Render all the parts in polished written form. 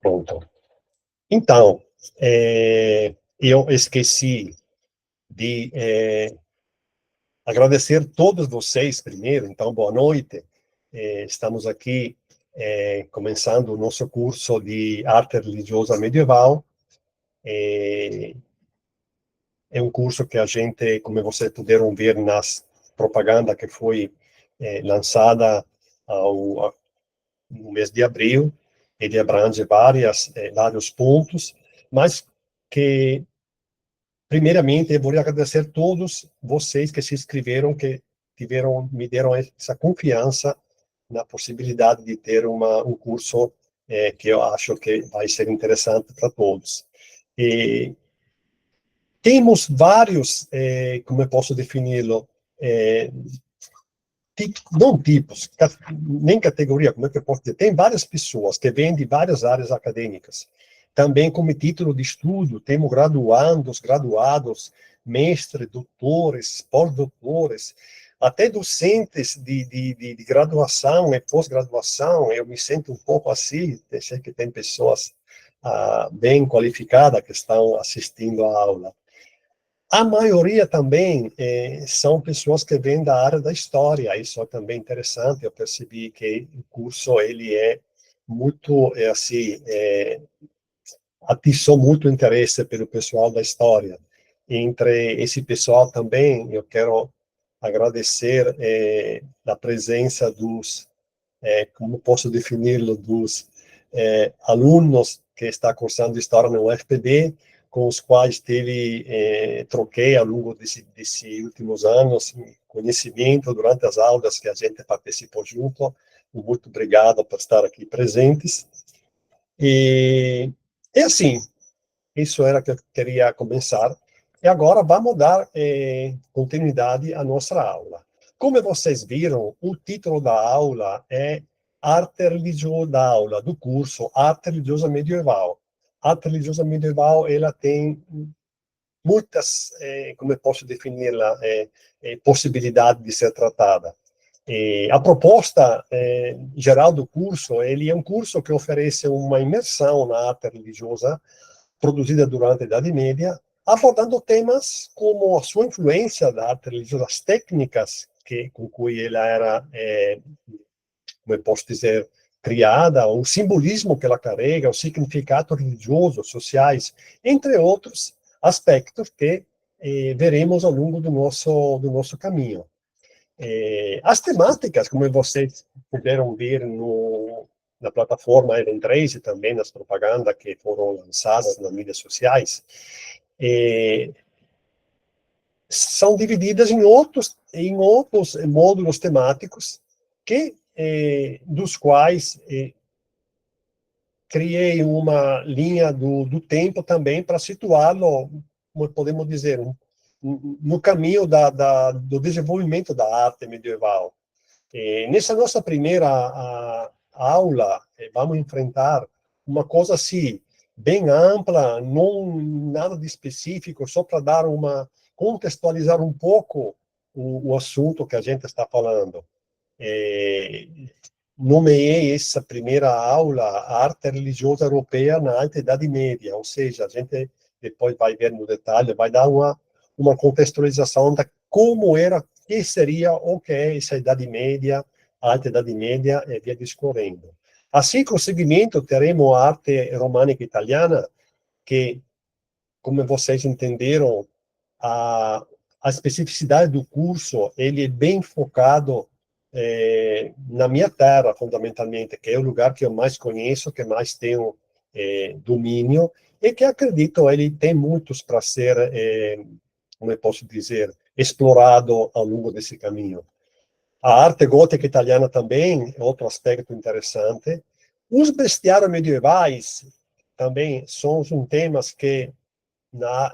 Pronto. Então, eu esqueci de agradecer todos vocês primeiro. Então, boa noite. Estamos aqui começando o nosso curso de arte religiosa medieval. É um curso que a gente, como vocês puderam ver nas propaganda que foi lançada no mês de abril. Ele abrange vários pontos, mas que, primeiramente, eu vou agradecer a todos vocês que se inscreveram, que me deram essa confiança na possibilidade de ter um curso que eu acho que vai ser interessante para todos. E temos vários, como eu posso defini-lo, não tipos, nem categoria, como é que eu posso dizer? Tem várias pessoas que vêm de várias áreas acadêmicas. Também, como título de estudo, temos graduandos, graduados, mestres, doutores, pós-doutores, até docentes de graduação e pós-graduação. Eu me sinto um pouco assim, sei que tem pessoas bem qualificadas que estão assistindo à aula. A maioria também são pessoas que vêm da área da história. Isso é também interessante. Eu percebi que o curso ele é muito assim, atiçou muito interesse pelo pessoal da história. Entre esse pessoal também eu quero agradecer a presença dos, como posso defini-lo, dos alunos que está cursando História no UFPB, com os quais troquei ao longo desses últimos anos, conhecimento durante as aulas que a gente participou junto. Muito obrigado por estar aqui presentes. E assim, isso era que eu queria começar. E agora vamos dar continuidade à nossa aula. Como vocês viram, o título da aula é Arte Religiosa da aula, do curso Arte Religiosa Medieval. Arte Religiosa Medieval, ela tem muitas, como eu posso defini-la, possibilidades de ser tratada. A proposta geral do curso, ele é um curso que oferece uma imersão na arte religiosa produzida durante a Idade Média, abordando temas como a sua influência da arte religiosa, as técnicas com que ela era, como eu posso dizer, criada, o simbolismo que ela carrega, os significados religiosos, sociais, entre outros aspectos que veremos ao longo do nosso caminho. As temáticas, como vocês puderam ver na plataforma Edentrace e também nas propagandas que foram lançadas nas mídias sociais, são divididas em outros módulos temáticos, dos quais criei uma linha do tempo também para situá-lo, como podemos dizer, no caminho do desenvolvimento da arte medieval. Nessa nossa primeira aula, vamos enfrentar uma coisa assim, bem ampla, não nada de específico, só para contextualizar um pouco o assunto que a gente está falando. Nomeei essa primeira aula a arte religiosa europeia na Alta Idade Média, ou seja, a gente depois vai ver no detalhe, vai dar uma contextualização de como era, que seria o que é essa Idade Média, a Alta Idade Média, e via discorrendo. Assim, com o seguimento, teremos a arte românica italiana, que, como vocês entenderam, a especificidade do curso, ele é bem focado na minha terra, fundamentalmente, que é o lugar que eu mais conheço, que mais tenho domínio, e que acredito ele tem muitos para ser, como eu posso dizer, explorado ao longo desse caminho. A arte gótica italiana também é outro aspecto interessante. Os bestiários medievais também são temas que na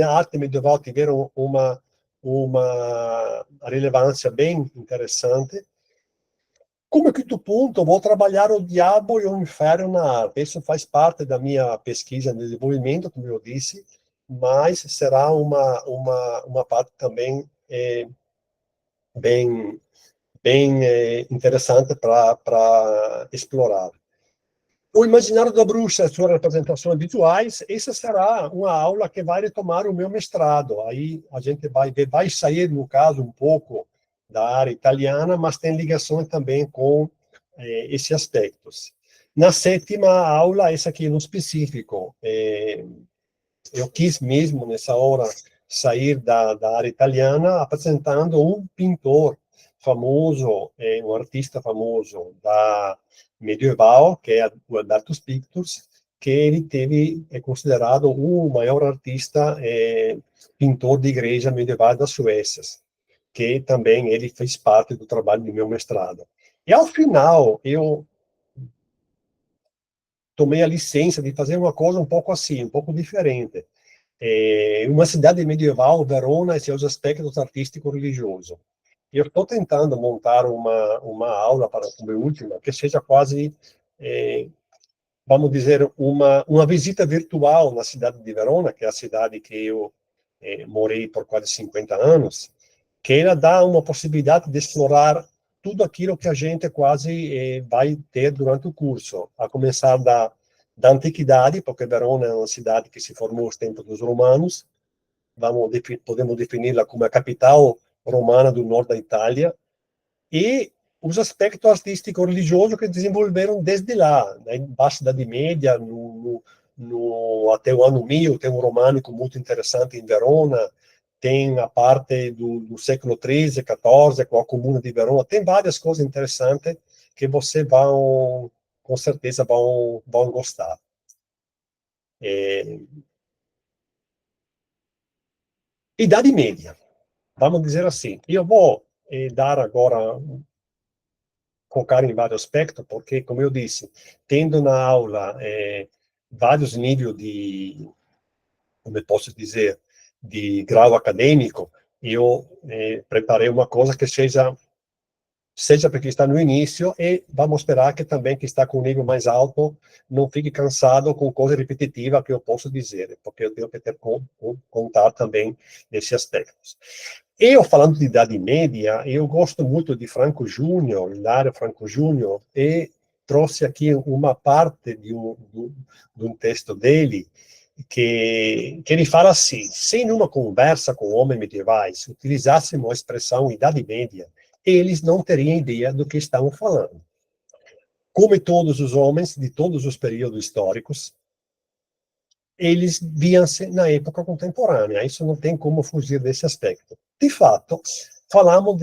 arte medieval tiveram uma relevância bem interessante. Como quinto ponto, vou trabalhar o diabo e o inferno na arte. Isso faz parte da minha pesquisa de desenvolvimento, como eu disse, mas será uma parte também bem interessante para explorar. O Imaginário da Bruxa, suas representações visuais, essa será uma aula que vai retomar o meu mestrado. Aí a gente vai sair, no caso, um pouco da área italiana, mas tem ligação também com esses aspectos. Na sétima aula, essa aqui no específico, eu quis mesmo, nessa hora, sair da área italiana apresentando um pintor famoso, um artista famoso da medieval, que é o Albertus Pictus, que ele teve, é considerado o maior artista pintor de igreja medieval das Suécias, que também ele fez parte do trabalho do meu mestrado. E ao final, eu tomei a licença de fazer uma coisa um pouco assim, um pouco diferente. Uma cidade medieval, Verona, e seus aspectos artístico-religiosos. Eu estou tentando montar uma aula para a minha última, que seja quase, vamos dizer, uma visita virtual na cidade de Verona, que é a cidade que eu morei por quase 50 anos, que ela dá uma possibilidade de explorar tudo aquilo que a gente quase vai ter durante o curso, a começar da antiguidade, porque Verona é uma cidade que se formou nos tempos dos romanos, podemos defini-la como a capital romana do norte da Itália, e os aspectos artísticos religiosos que desenvolveram desde lá, na Baixa Idade Média, até o ano 1000, tem um românico muito interessante em Verona, tem a parte do século XIII, XIV, com a Comuna de Verona, tem várias coisas interessantes que você vão, com certeza, vão gostar. É, Idade Média, vamos dizer assim. Eu vou dar agora focar em vários aspectos, porque, como eu disse, tendo na aula vários níveis de, como eu posso dizer, de grau acadêmico, eu preparei uma coisa que seja porque está no início, e vamos esperar que também que está com o nível mais alto não fique cansado com coisa repetitiva que eu posso dizer, porque eu tenho que ter contar também nesses aspectos. Eu, falando de Idade Média, eu gosto muito de Franco Júnior, Hilário Franco Júnior, e trouxe aqui uma parte de um texto dele, que ele fala assim: se numa conversa com homens medievais utilizássemos a expressão Idade Média, eles não teriam ideia do que estavam falando. Como todos os homens de todos os períodos históricos, eles viam-se na época contemporânea. Isso não tem como fugir desse aspecto. De fato, falarmos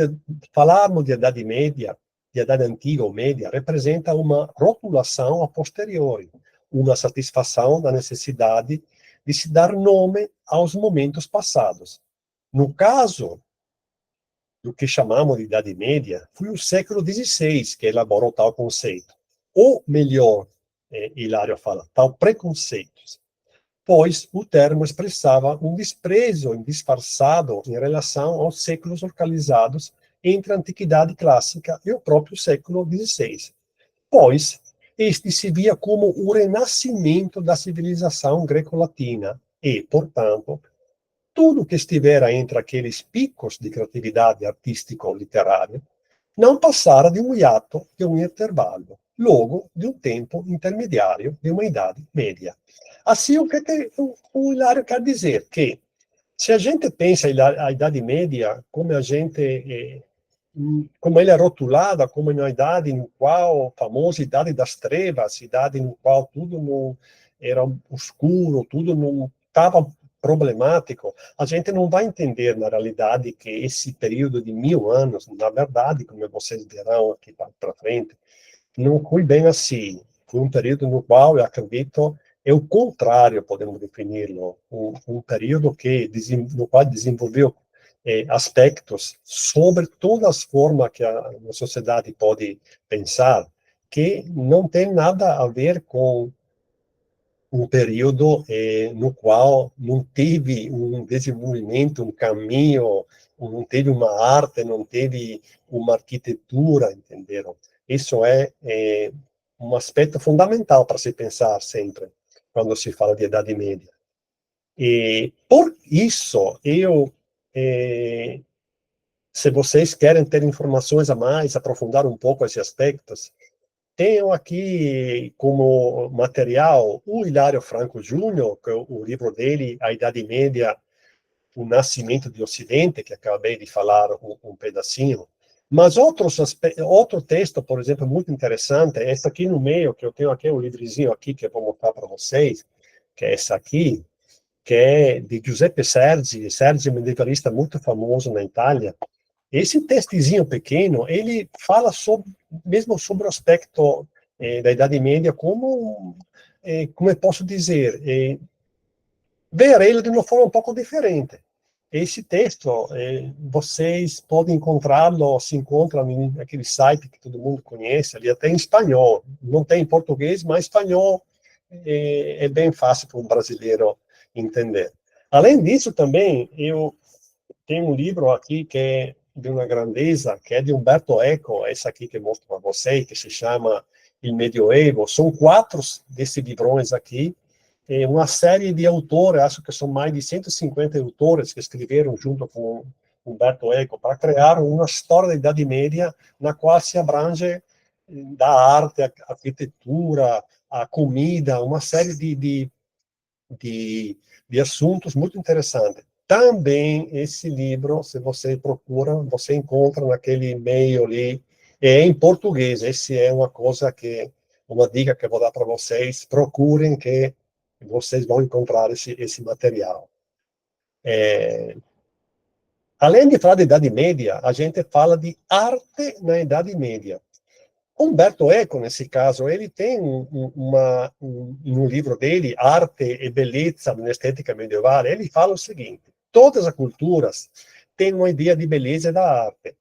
de Idade Média, de Idade Antiga ou Média, representa uma rotulação a posteriori, uma satisfação da necessidade de se dar nome aos momentos passados. No caso do que chamamos de Idade Média, foi o século XVI que elaborou tal conceito. Ou melhor, Hilário fala, tal preconceitos, pois o termo expressava um desprezo disfarçado em relação aos séculos localizados entre a Antiguidade Clássica e o próprio século XVI, pois este se via como o renascimento da civilização greco-latina e, portanto, tudo que estivera entre aqueles picos de criatividade artístico-literária não passara de um hiato, de um intervalo, logo de um tempo intermediário, de uma idade média. Assim, o Hilário quer dizer que, se a gente pensa a Idade Média como a gente, como ela é rotulada como uma idade no qual, a famosa Idade das Trevas, idade no qual tudo não era escuro, tudo não estava problemático, a gente não vai entender, na realidade, que esse período de 1000 anos, na verdade, como vocês verão aqui para frente, não foi bem assim. Foi um período no qual, eu acredito, é o contrário, podemos defini-lo, um período no qual desenvolveu aspectos sobre todas as formas que a sociedade pode pensar, que não tem nada a ver com um período no qual não teve um desenvolvimento, um caminho, não teve uma arte, não teve uma arquitetura, entenderam? Isso é um aspecto fundamental para se pensar sempre, quando se fala de Idade Média. E, por isso, se vocês querem ter informações a mais, aprofundar um pouco esses aspectos, tenho aqui como material o Hilário Franco Júnior, que é o livro dele, A Idade Média, O Nascimento do Ocidente, que acabei de falar um pedacinho. Mas outro texto, por exemplo, muito interessante, é esse aqui no meio, que eu tenho aqui um livrezinho aqui, que eu vou mostrar para vocês, que é esse aqui, que é de Giuseppe Sergi. Sergi é um medievalista muito famoso na Itália. Esse textozinho pequeno, ele fala mesmo sobre o aspecto da Idade Média, como eu posso dizer, ver ele de uma forma um pouco diferente. Esse texto, vocês podem encontrá-lo, se encontra naquele site que todo mundo conhece, ali até em espanhol. Não tem em português, mas espanhol é bem fácil para um brasileiro entender. Além disso, também, eu tenho um livro aqui que é de uma grandeza, que é de Umberto Eco, esse aqui que eu mostro para vocês, que se chama Il Medioevo. São 4 desses livrões aqui, uma série de autores, acho que são mais de 150 autores que escreveram junto com Umberto Eco para criar uma história da Idade Média na qual se abrange da arte, a arquitetura, a comida, uma série de assuntos muito interessantes. Também esse livro, se você procura, você encontra naquele e-mail ali, é em português. Esse é uma coisa uma dica que eu vou dar para vocês, procurem que vocês vão encontrar esse material. Além de falar de Idade Média, a gente fala de arte na Idade Média. Umberto Eco, nesse caso, ele tem no livro dele, Arte e Beleza na Estética Medieval, ele fala o seguinte: todas as culturas têm uma ideia de beleza da arte,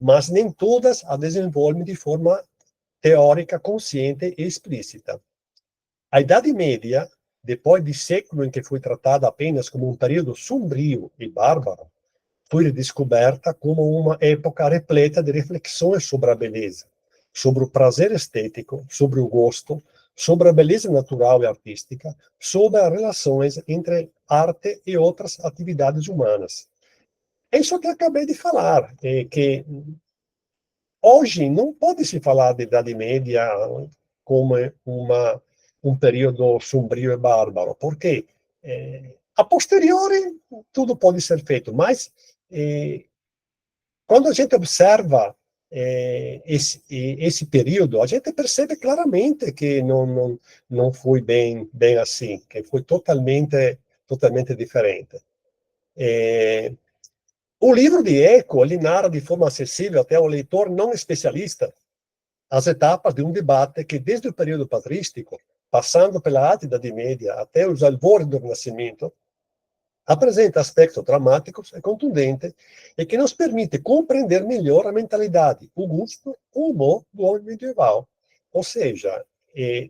mas nem todas a desenvolvem de forma teórica, consciente e explícita. A Idade Média, depois de século em que foi tratada apenas como um período sombrio e bárbaro, foi redescoberta como uma época repleta de reflexões sobre a beleza, sobre o prazer estético, sobre o gosto, sobre a beleza natural e artística, sobre as relações entre arte e outras atividades humanas. É isso que eu acabei de falar, que hoje não pode se falar de Idade Média como um período sombrio e bárbaro, porque a posteriori tudo pode ser feito, mas quando a gente observa esse período, a gente percebe claramente que não foi bem assim, que foi totalmente diferente. O livro de Eco, ele narra de forma acessível até ao leitor não especialista as etapas de um debate que, desde o período patrístico, passando pela Alta Idade Média até os albores do Renascimento, apresenta aspectos dramáticos e contundentes e que nos permite compreender melhor a mentalidade, o gosto, o humor do homem medieval. Ou seja,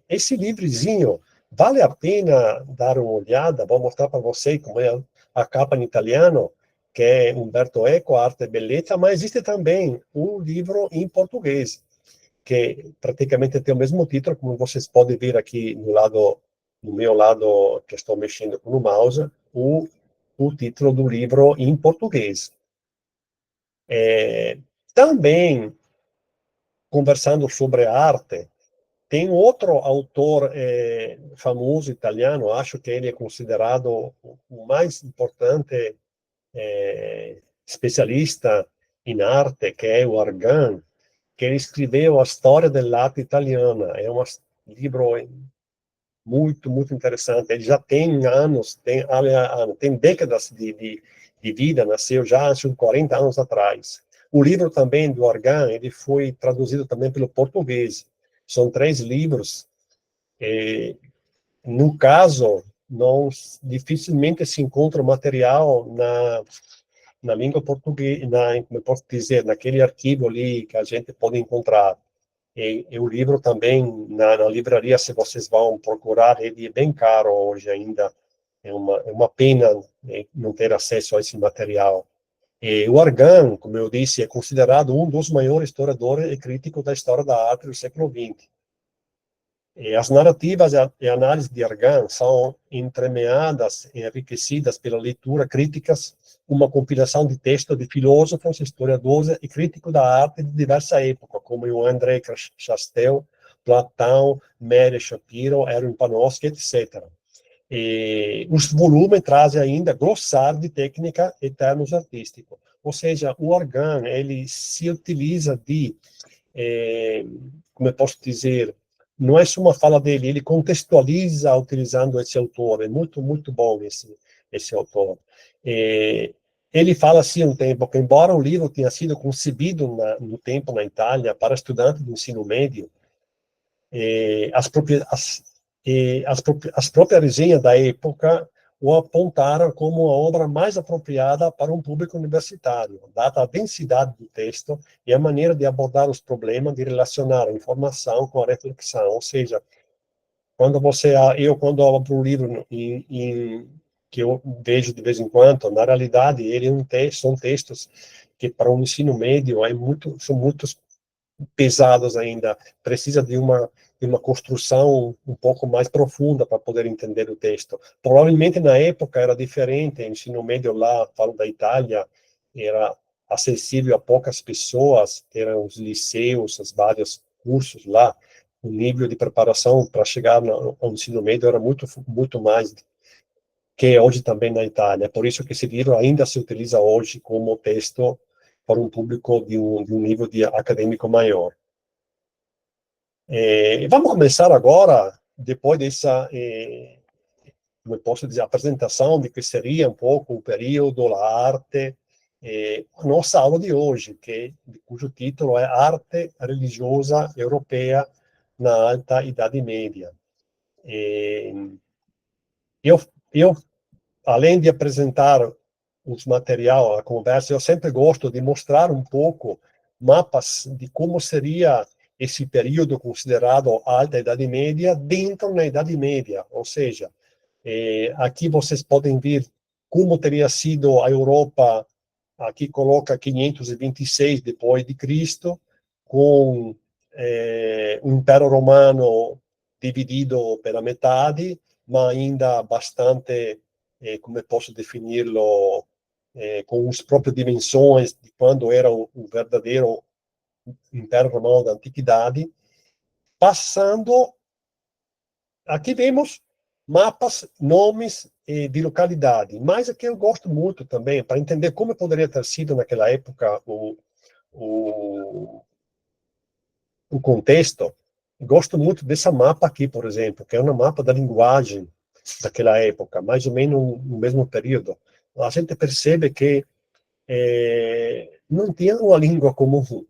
esse livrezinho vale a pena dar uma olhada. Vou mostrar para você como é a capa em italiano, que é Umberto Eco, Arte e Bellezza, mas existe também um livro em português, que praticamente tem o mesmo título, como vocês podem ver aqui no meu lado, que estou mexendo com o mouse, o título do livro em português. Também, conversando sobre arte, tem outro autor famoso italiano, acho que ele é considerado o mais importante especialista em arte, que é o Argan, que ele escreveu a história dell'arte italiana. É um livro muito interessante. Ele já tem anos, tem décadas de vida, nasceu já há 40 anos atrás. O livro também do Argan, ele foi traduzido também pelo português. São 3 livros. No caso, não, dificilmente se encontra material na língua portuguesa, como eu posso dizer, naquele arquivo ali que a gente pode encontrar. E o livro também, na livraria, se vocês vão procurar, ele é bem caro hoje ainda. É uma pena não ter acesso a esse material. E o Argan, como eu disse, é considerado um dos maiores historiadores e críticos da história da arte do século XX. E as narrativas e análise de Argan são entremeadas e enriquecidas pela leitura críticas, uma compilação de textos de filósofos, historiadores e críticos da arte de diversa época, como o André Chastel, Platão, Mary Shapiro, Erwin Panofsky, etc. E os volumes trazem ainda glossar de técnica e termos artísticos. Ou seja, o Argan, ele se utiliza de, como eu posso dizer, não é só uma fala dele, ele contextualiza utilizando esse autor, é muito, muito bom esse autor. Ele fala assim um tempo que, embora o livro tenha sido concebido no tempo na Itália para estudantes do ensino médio, as próprias resenhas da época o apontaram como a obra mais apropriada para um público universitário, dada a densidade do texto e a maneira de abordar os problemas de relacionar a informação com a reflexão. Ou seja, quando abro o livro que eu vejo de vez em quando, na realidade, são textos que para um ensino médio são muito pesados ainda, precisa de uma construção um pouco mais profunda para poder entender o texto. Provavelmente na época era diferente, o ensino médio lá, falo da Itália, era acessível a poucas pessoas, eram os liceus, os vários cursos lá, o nível de preparação para chegar ao ensino médio era muito, muito mais que hoje também na Itália. Por isso que esse livro ainda se utiliza hoje como texto para um público de um nível acadêmico maior. Vamos começar agora, depois dessa, como eu posso dizer, apresentação de que seria um pouco o período, a arte, a nossa aula de hoje, cujo título é Arte Religiosa Europeia na Alta Idade Média. Eu, eu além de apresentar os material, a conversa, eu sempre gosto de mostrar um pouco mapas de como seria esse período considerado Alta Idade Média dentro da Idade Média, ou seja, aqui vocês podem ver como teria sido a Europa, aqui coloca 526 depois de Cristo, com o Império Romano dividido pela metade, mas ainda bastante, como eu posso defini-lo, com as próprias dimensões de quando era o verdadeiro Império Romano da Antiguidade, passando. Aqui vemos mapas, nomes de localidade, mas aqui eu gosto muito também, para entender como poderia ter sido naquela época o, o contexto. Gosto muito desse mapa aqui, por exemplo, que é um mapa da linguagem daquela época, mais ou menos no mesmo período. A gente percebe que não tinha uma língua comum.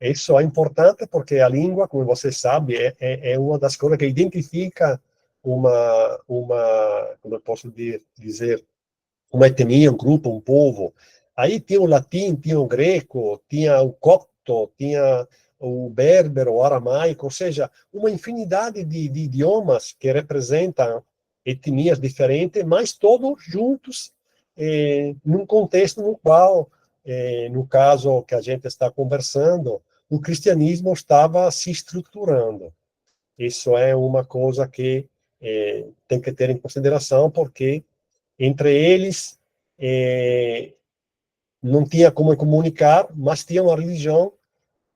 Isso é importante porque a língua, como você sabe, é uma das coisas que identifica como eu posso dizer, uma etnia, um grupo, um povo. Aí tinha o latim, tinha o greco, tinha o copto, tinha o berbero, o aramaico, ou seja, uma infinidade de idiomas que representam etnias diferentes, mas todos juntos num contexto no qual, no caso que a gente está conversando, o cristianismo estava se estruturando. Isso é uma coisa que tem que ter em consideração, porque entre eles não tinha como comunicar, mas tinha uma religião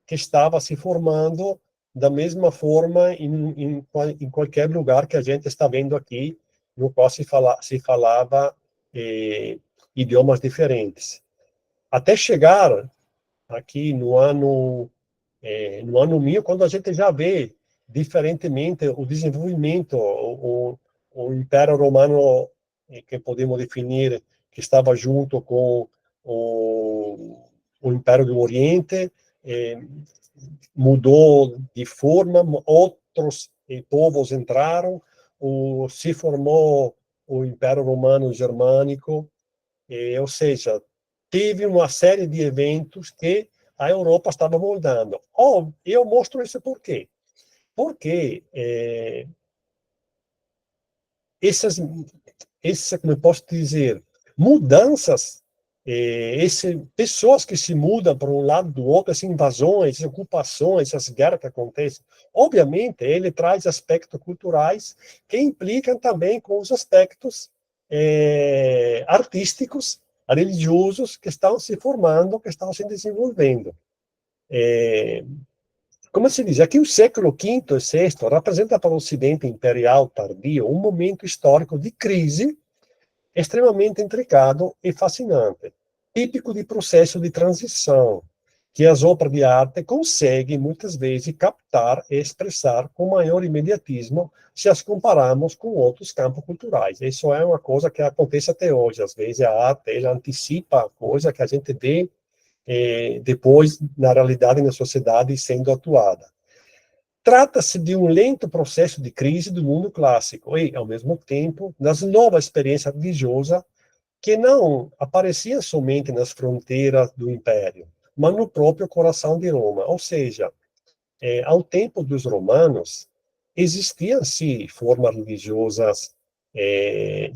que estava se formando da mesma forma em qualquer lugar que a gente está vendo aqui, no qual se falava idiomas diferentes. Até chegar aqui no ano 1000, quando a gente já vê diferentemente o desenvolvimento, o Império Romano, que podemos definir que estava junto com o Império do Oriente, mudou de forma, outros povos entraram, se formou o Império Romano Germânico, ou seja, teve uma série de eventos que a Europa estava moldando. Eu mostro isso por quê? Porque como eu posso dizer, mudanças, pessoas que se mudam para um lado do outro, essas invasões, essas ocupações, essas guerras que acontecem, obviamente, ele traz aspectos culturais que implicam também com os aspectos artísticos, religiosos que estão se formando, que estão se desenvolvendo. como se diz, aqui o século V e VI representa para o Ocidente imperial tardio um momento histórico de crise extremamente intricado e fascinante, típico de processo de transição, que as obras de arte conseguem, muitas vezes, captar e expressar com maior imediatismo se as compararmos com outros campos culturais. Isso é uma coisa que acontece até hoje. Às vezes, a arte ela antecipa a coisa que a gente vê depois, na realidade, na sociedade, sendo atuada. Trata-se de um lento processo de crise do mundo clássico e, ao mesmo tempo, das novas experiências religiosas que não aparecia somente nas fronteiras do Império, mas no próprio coração de Roma. Ou seja, ao tempo dos romanos, existiam, sim, formas religiosas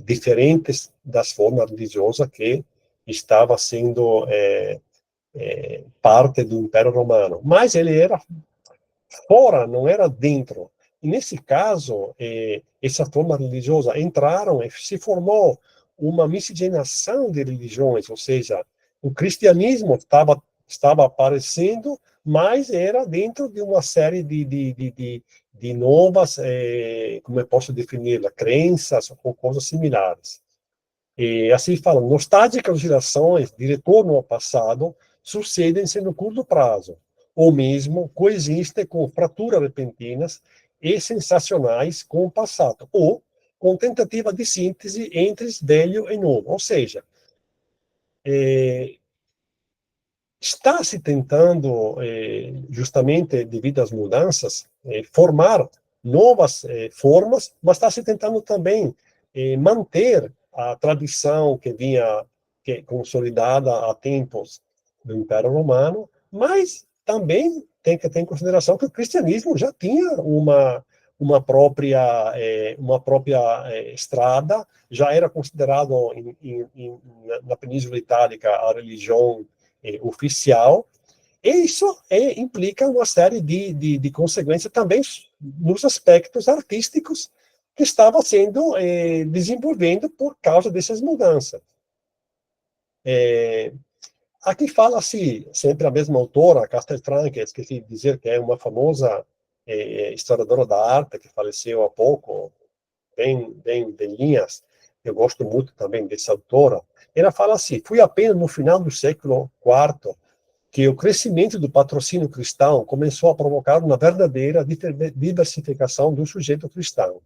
diferentes das formas religiosas que estava sendo parte do Império Romano, mas ele era fora, não era dentro. E nesse caso, essa forma religiosa entraram e se formou uma miscigenação de religiões, ou seja, o cristianismo estava aparecendo, mas era dentro de uma série de novas, como eu posso definir, crenças ou coisas similares. E assim falam, nostálgicas gerações de retorno ao passado sucedem-se no curto prazo, ou mesmo coexistem com fraturas repentinas e sensacionais com o passado, ou com tentativa de síntese entre velho e novo. Ou seja, está se tentando, justamente devido às mudanças, formar novas formas, mas está se tentando também manter a tradição que consolidada há tempos do Império Romano, mas também tem que ter em consideração que o cristianismo já tinha uma própria estrada, já era considerado na Península Itálica a religião oficial, e isso implica uma série de consequências também nos aspectos artísticos que estava sendo desenvolvendo por causa dessas mudanças. Aqui fala-se sempre a mesma autora, Castelfranco, esqueci de dizer que é uma famosa historiadora da arte que faleceu há pouco, bem linhas. Eu gosto muito também dessa autora. Ela fala assim: foi apenas no final do século IV que o crescimento do patrocínio cristão começou a provocar uma verdadeira diversificação do sujeito cristão.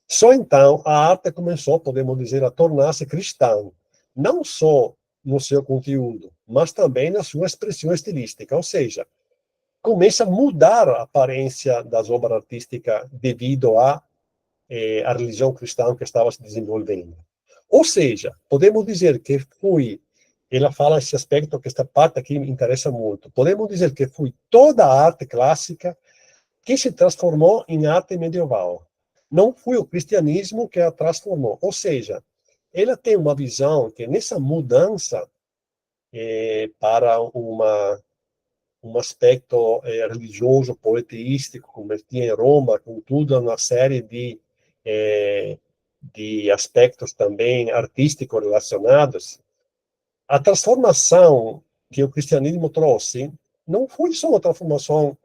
Só então a arte começou, podemos dizer, a tornar-se cristã, não só no seu conteúdo, mas também na sua expressão estilística, ou seja, começa a mudar a aparência das obras artísticas devido à religião cristã que estava se desenvolvendo. Ou seja, podemos dizer que foi, ela fala esse aspecto que esta parte aqui me interessa muito, podemos dizer que foi toda a arte clássica que se transformou em arte medieval. Não foi o cristianismo que a transformou. Ou seja, ela tem uma visão que nessa mudança para um aspecto religioso, poeteístico, como tinha em Roma, com toda uma série de aspectos também artísticos relacionados, a transformação que o cristianismo trouxe não foi só uma transformação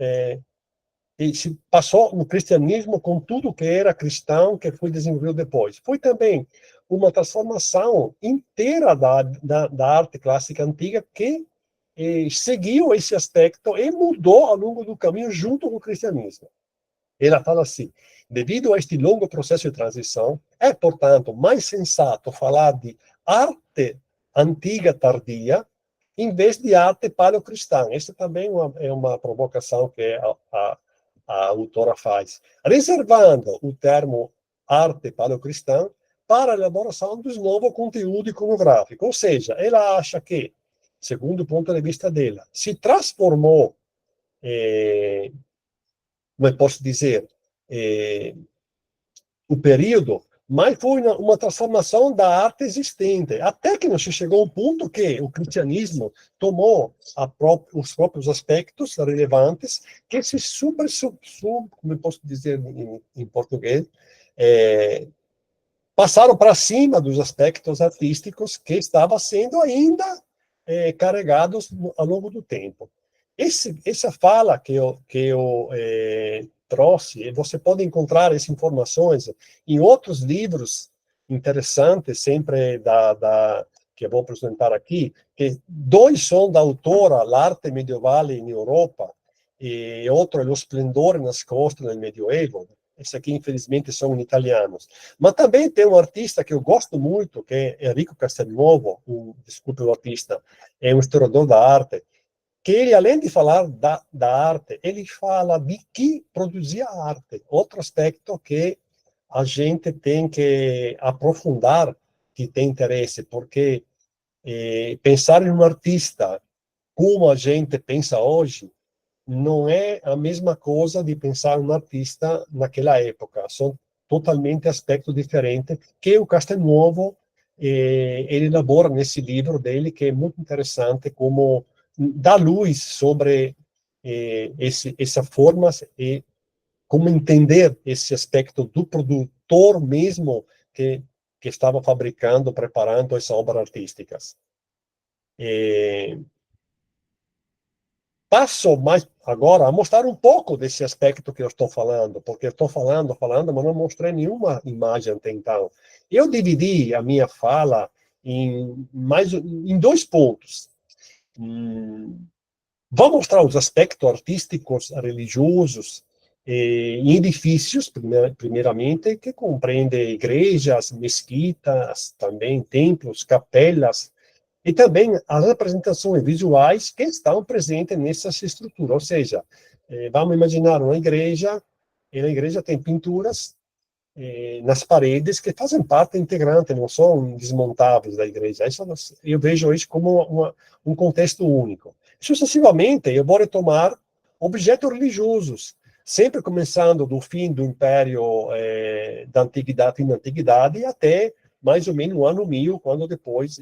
que se passou no cristianismo com tudo que era cristão que foi desenvolvido depois. Foi também uma transformação inteira da arte clássica antiga que seguiu esse aspecto e mudou ao longo do caminho junto com o cristianismo. Ela fala assim: devido a este longo processo de transição, é, portanto, mais sensato falar de arte antiga tardia em vez de arte paleocristã. Essa também é uma provocação que a autora faz, reservando o termo arte paleocristã para a elaboração dos novos conteúdos iconográficos. Ou seja, ela acha que, segundo o ponto de vista dela, se transformou, como posso dizer, o período, mas foi uma transformação da arte existente, até que não se chegou ao ponto que o cristianismo tomou os próprios aspectos relevantes que se como posso dizer em português, passaram para cima dos aspectos artísticos que estavam sendo ainda carregados ao longo do tempo. Essa fala que eu trouxe, você pode encontrar essas informações em outros livros interessantes, sempre que eu vou apresentar aqui, que dois são da autora L'arte medievale in Europa, e outro é Lo splendore nascosto nel Medioevo. Esse aqui, infelizmente, são italianos. Mas também tem um artista que eu gosto muito, que é Enrico Castelnuovo, desculpe o artista, é um historiador da arte, que ele, além de falar da arte, ele fala de que produzia a arte. Outro aspecto que a gente tem que aprofundar, que tem interesse, porque pensar em um artista como a gente pensa hoje, não é a mesma coisa de pensar um artista naquela época. São totalmente aspectos diferentes que o Castelnuovo ele elabora nesse livro dele, que é muito interessante, como dá luz sobre essa forma e como entender esse aspecto do produtor mesmo que estava fabricando, preparando essas obras artísticas. Passo mais agora a mostrar um pouco desse aspecto que eu estou falando, porque eu estou falando, mas não mostrei nenhuma imagem até então. Eu dividi a minha fala em dois pontos. Vou mostrar os aspectos artísticos, religiosos, em edifícios, primeiramente, que compreende igrejas, mesquitas, também templos, capelas, e também as representações visuais que estão presentes nessas estruturas. Ou seja, vamos imaginar uma igreja, e na igreja tem pinturas nas paredes que fazem parte integrante, não são desmontáveis da igreja. Isso, eu vejo isso como um contexto único. Sucessivamente, eu vou retomar objetos religiosos, sempre começando do fim do Império da Antiguidade até mais ou menos o ano 1000, quando depois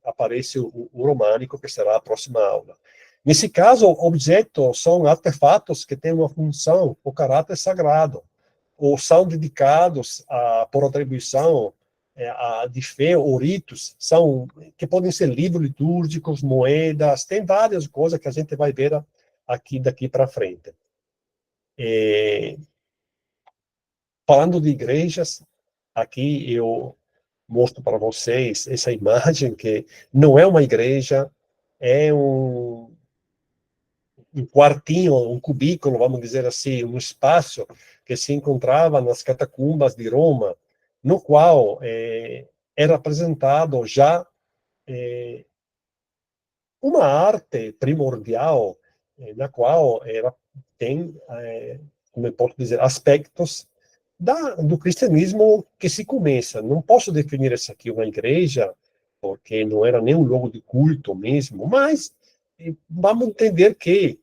aparece o românico, que será a próxima aula. Nesse caso, objetos são artefatos que têm uma função, o caráter sagrado, ou são dedicados por atribuição de fé ou ritos, que podem ser livros litúrgicos, moedas, tem várias coisas que a gente vai ver aqui daqui para frente. Falando de igrejas, aqui eu mostro para vocês essa imagem que não é uma igreja, é um quartinho, um cubículo, vamos dizer assim, um espaço que se encontrava nas catacumbas de Roma, no qual era apresentado já uma arte primordial, na qual tem, como eu posso dizer, aspectos do cristianismo que se começa. Não posso definir isso aqui uma igreja, porque não era nem um logo de culto mesmo, mas vamos entender que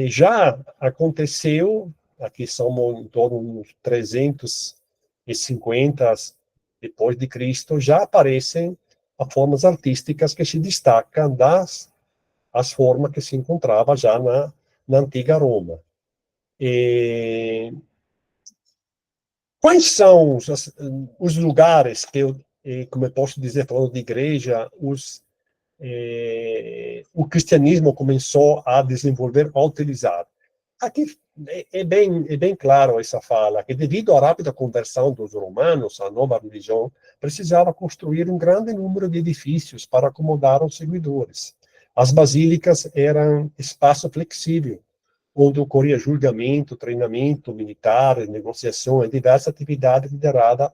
já aconteceu, aqui são em torno de 350 depois de Cristo, já aparecem as formas artísticas que se destacam as formas que se encontrava já na antiga Roma. Quais são os lugares que como eu posso dizer, falando de igreja, o cristianismo começou a desenvolver, a utilizar? Aqui é bem claro essa fala, que devido à rápida conversão dos romanos à nova religião, precisava construir um grande número de edifícios para acomodar os seguidores. As basílicas eram espaço flexível, onde ocorria julgamento, treinamento militar, negociação e diversas atividades lideradas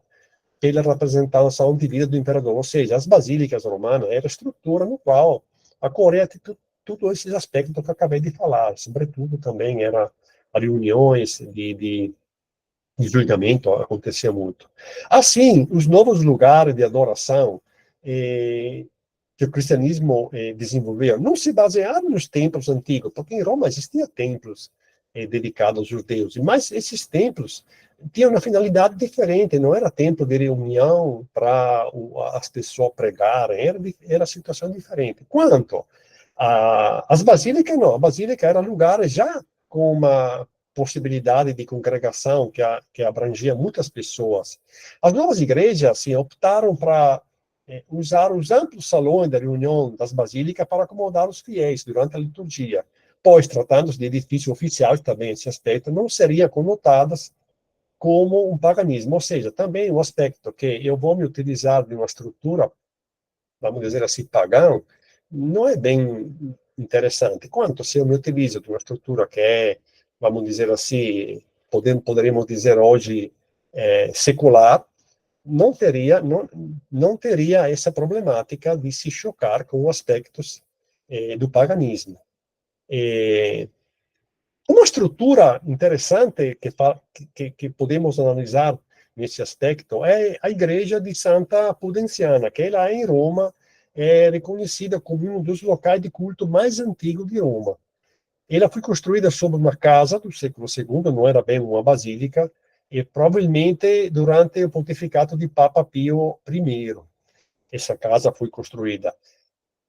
pela representação divina do imperador. Ou seja, as basílicas romanas eram a estrutura no qual ocorria todos esses aspectos que eu acabei de falar. Sobretudo, também era reuniões de julgamento, acontecia muito. Assim, os novos lugares de adoração que o cristianismo desenvolveu não se basearam nos templos antigos, porque em Roma existiam templos dedicados aos judeus, mas esses templos tinham uma finalidade diferente, não era templo de reunião para as pessoas pregarem, era situação diferente. Quanto as basílicas, não, a basílica era lugar já com uma possibilidade de congregação que abrangia muitas pessoas. As novas igrejas assim, optaram para usar os amplos salões da reunião das basílicas para acomodar os fiéis durante a liturgia. pois, tratando-se de edifícios oficiais, também esse aspecto, não seriam conotadas como um paganismo, ou seja, também o aspecto que eu vou me utilizar de uma estrutura, vamos dizer assim, pagã, não é bem interessante, quanto se eu me utilizo de uma estrutura que é, vamos dizer assim, poderíamos dizer hoje, secular, não teria essa problemática de se chocar com aspectos do paganismo. Uma estrutura interessante que podemos analisar nesse aspecto é a Igreja de Santa Pudenziana, que ela em Roma é reconhecida como um dos locais de culto mais antigos de Roma. Ela foi construída sobre uma casa do século II, não era bem uma basílica, e provavelmente durante o pontificato de Papa Pio I. Essa casa foi construída.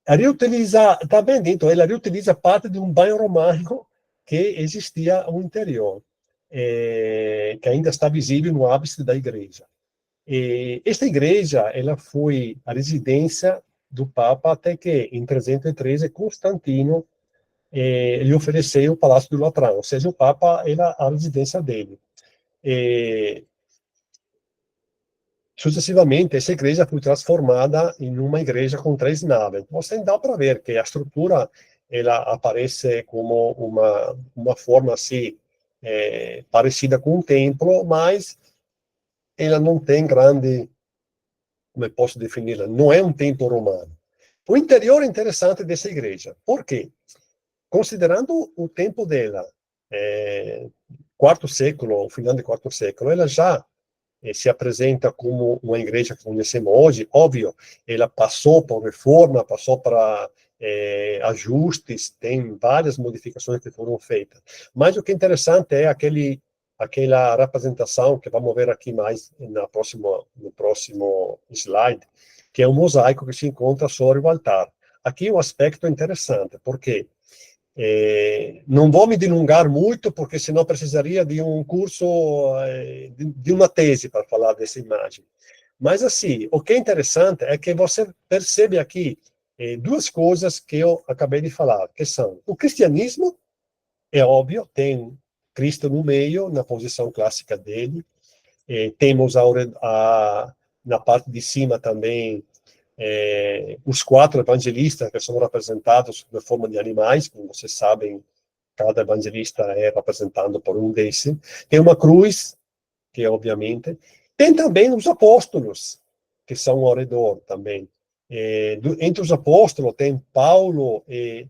Reutiliza, também dentro, ela reutiliza parte de um banho romano que existia no interior, que ainda está visível no ábside da igreja. Esta igreja ela foi a residência do Papa até que, em 313, Constantino lhe ofereceu o Palácio do Latrão, ou seja, o Papa era a residência dele. Sucessivamente, essa igreja foi transformada em uma igreja com 3 naves. Você dá para ver que a estrutura ela aparece como uma forma assim, parecida com um templo, mas ela não tem grande, como eu posso defini-la, não é um templo romano. O interior é interessante dessa igreja. Por quê? Considerando o tempo dela, quarto século, o final do quarto século, ela já se apresenta como uma igreja que conhecemos hoje. Óbvio, ela passou por reforma, passou para ajustes, tem várias modificações que foram feitas. Mas o que é interessante é aquela representação que vamos ver aqui mais no próximo slide, que é um mosaico que se encontra sobre o altar. Aqui um aspecto interessante, porque não vou me delongar muito, porque senão precisaria de um curso, de uma tese para falar dessa imagem. Mas, assim, o que é interessante é que você percebe aqui duas coisas que eu acabei de falar, que são o cristianismo, é óbvio, tem Cristo no meio, na posição clássica dele, temos na parte de cima também os 4 evangelistas que são representados na forma de animais, como vocês sabem, cada evangelista é representado por um desses. Tem uma cruz, que obviamente. Tem também os apóstolos, que são ao redor também. Entre os apóstolos tem Paulo e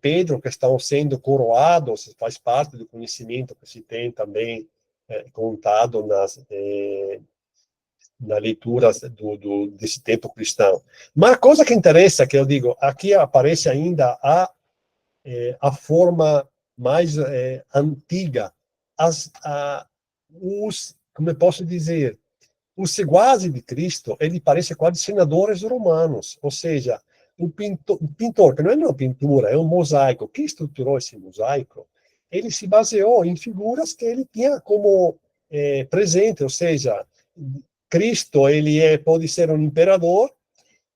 Pedro, que estão sendo coroados, faz parte do conhecimento que se tem também contado na leitura desse tempo cristão. Mas a coisa que interessa, que eu digo, aqui aparece ainda a forma mais antiga, como eu posso dizer, os seguazes de Cristo, ele parece quase senadores romanos, ou seja, o pintor, que não é uma pintura, é um mosaico, que estruturou esse mosaico, ele se baseou em figuras que ele tinha como presente, ou seja, Cristo, pode ser um imperador,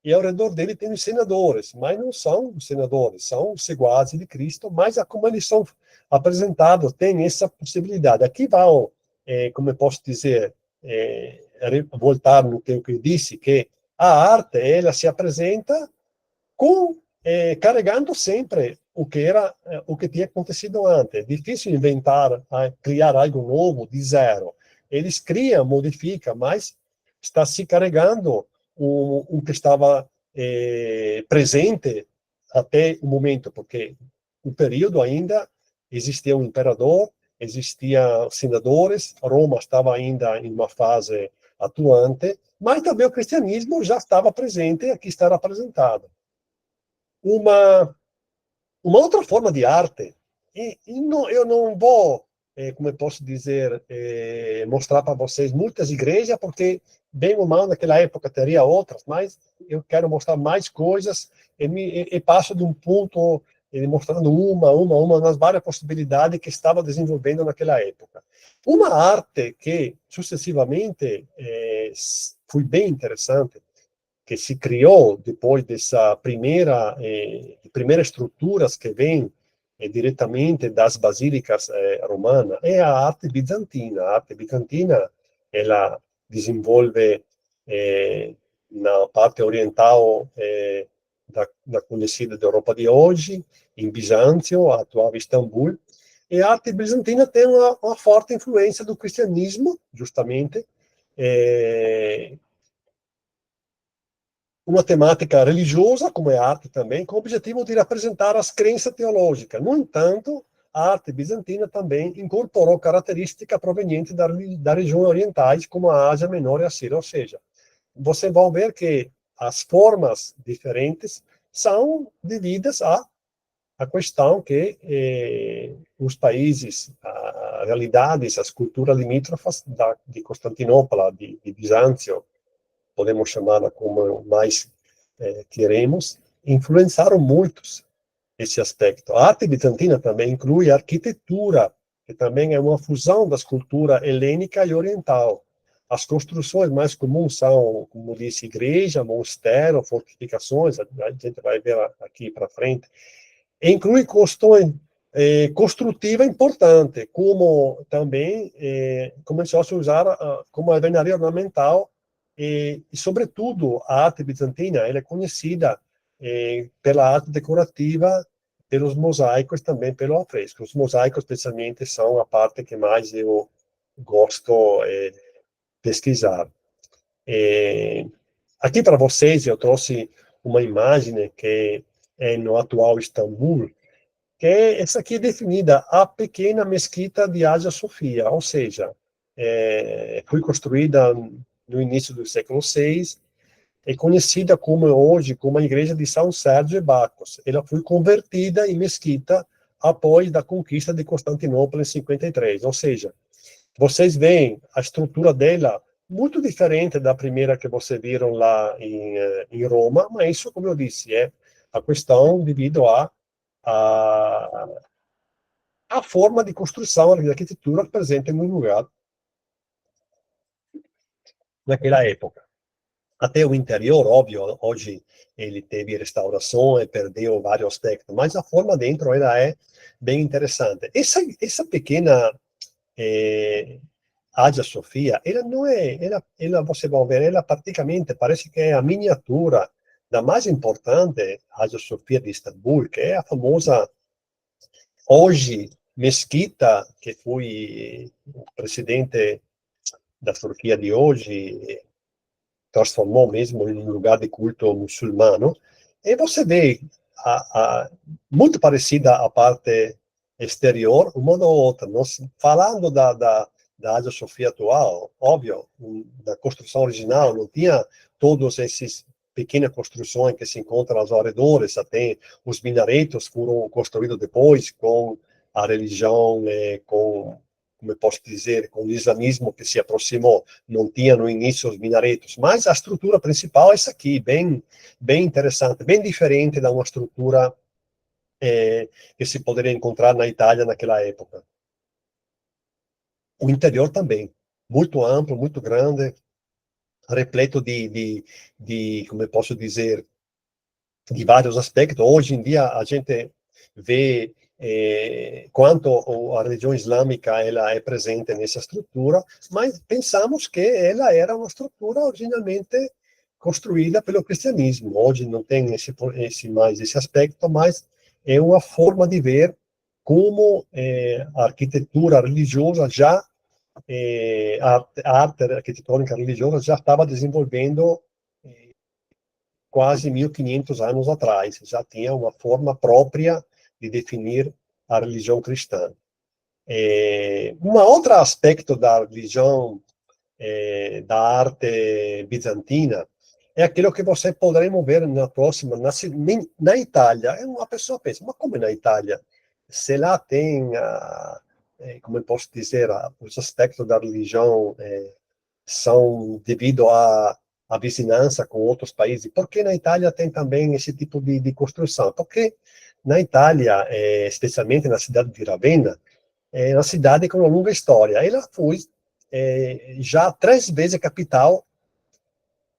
e ao redor dele tem os senadores, mas não são os senadores, são os seguazes de Cristo, mas como eles são apresentados, tem essa possibilidade. Aqui vão, como eu posso dizer, voltar no que eu disse, que a arte, ela se apresenta carregando sempre o que tinha acontecido antes. É difícil inventar, criar algo novo de zero. Eles criam, modificam, mas está se carregando o que estava presente até o momento, porque o período ainda existia um imperador, existiam senadores, Roma estava ainda em uma fase atuante, mas também o cristianismo já estava presente e aqui está representado. Uma outra forma de arte, eu não vou, como eu posso dizer, mostrar para vocês muitas igrejas, porque, bem ou mal, naquela época teria outras, mas eu quero mostrar mais coisas e passo de um ponto, mostrando uma das várias possibilidades que estava desenvolvendo naquela época. Uma arte que, sucessivamente, foi bem interessante, que se criou depois dessa primeiras estruturas que vêm diretamente das basílicas romanas é a arte bizantina. A arte bizantina, ela desenvolve na parte oriental da conhecida da Europa de hoje, em Bizâncio, a atual Istambul, e a arte bizantina tem uma forte influência do cristianismo, justamente, uma temática religiosa, como é a arte também, com o objetivo de representar as crenças teológicas. No entanto, a arte bizantina também incorporou características provenientes da região orientais, como a Ásia Menor e a Síria. Ou seja, você vai ver que as formas diferentes são devidas à questão que os países, as realidades, as culturas limítrofes de Constantinopla, de Bizâncio, podemos chamá-la como mais queremos, influenciaram muitos esse aspecto. A arte bizantina também inclui a arquitetura, que também é uma fusão das culturas helênica e oriental. As construções mais comuns são, como disse, igreja, mosteiro, fortificações, a gente vai ver aqui para frente. Inclui questões construtiva importante, como também começou a se usar como alvenaria ornamental e, sobretudo, a arte bizantina, ela é conhecida pela arte decorativa, pelos mosaicos, também pelo afresco. Os mosaicos, especialmente, são a parte que mais eu gosto pesquisar. Aqui para vocês eu trouxe uma imagem que é no atual Istambul, que essa aqui é definida a pequena mesquita de Hagia Sofia, ou seja, foi construída no início do século VI, é conhecida como hoje como a igreja de São Sérgio e Bacos. Ela foi convertida em mesquita após a conquista de Constantinopla em 53, ou seja, vocês veem a estrutura dela muito diferente da primeira que vocês viram lá em Roma, mas isso, como eu disse, é a questão devido a, a forma de construção da arquitetura presente no lugar naquela época. Até o interior, óbvio, hoje ele teve restauração e perdeu vários aspectos, mas a forma dentro ela é bem interessante. Essa pequena Hagia Sofia, ela não é, ela você vai ver, ela praticamente parece que é a miniatura da mais importante Hagia Sofia de Istambul, que é a famosa hoje mesquita, que foi o presidente da Turquia de hoje transformou mesmo em um lugar de culto muçulmano, e você vê muito parecida à parte exterior, uma ou outra. Nós, falando da Hagia Sofia atual, óbvio, da construção original, não tinha todos esses pequenas construções que se encontram aos arredores, até os minaretos foram construídos depois com a religião, como eu posso dizer, com o islamismo que se aproximou, não tinha no início os minaretos, mas a estrutura principal é essa aqui, bem interessante, bem diferente da uma estrutura que se poderia encontrar na Itália naquela época. O interior também, muito amplo, muito grande, repleto como eu posso dizer, de vários aspectos. Hoje em dia, a gente vê quanto a religião islâmica ela é presente nessa estrutura, mas pensamos que ela era uma estrutura originalmente construída pelo cristianismo. Hoje não tem mais esse aspecto, mas é uma forma de ver como a arquitetura religiosa já, a arte arquitetônica religiosa já estava desenvolvendo quase 1500 anos atrás, já tinha uma forma própria de definir a religião cristã. Um outro aspecto da religião, da arte bizantina, é aquilo que você poderemos ver na próxima, na Itália. Uma pessoa pensa, mas como na Itália? Se lá tem, como eu posso dizer, os aspectos da religião são devido à vizinhança com outros países. Por que na Itália tem também esse tipo de construção? Porque na Itália, especialmente na cidade de Ravenna, é uma cidade com uma longa história. Ela foi já 3 vezes capital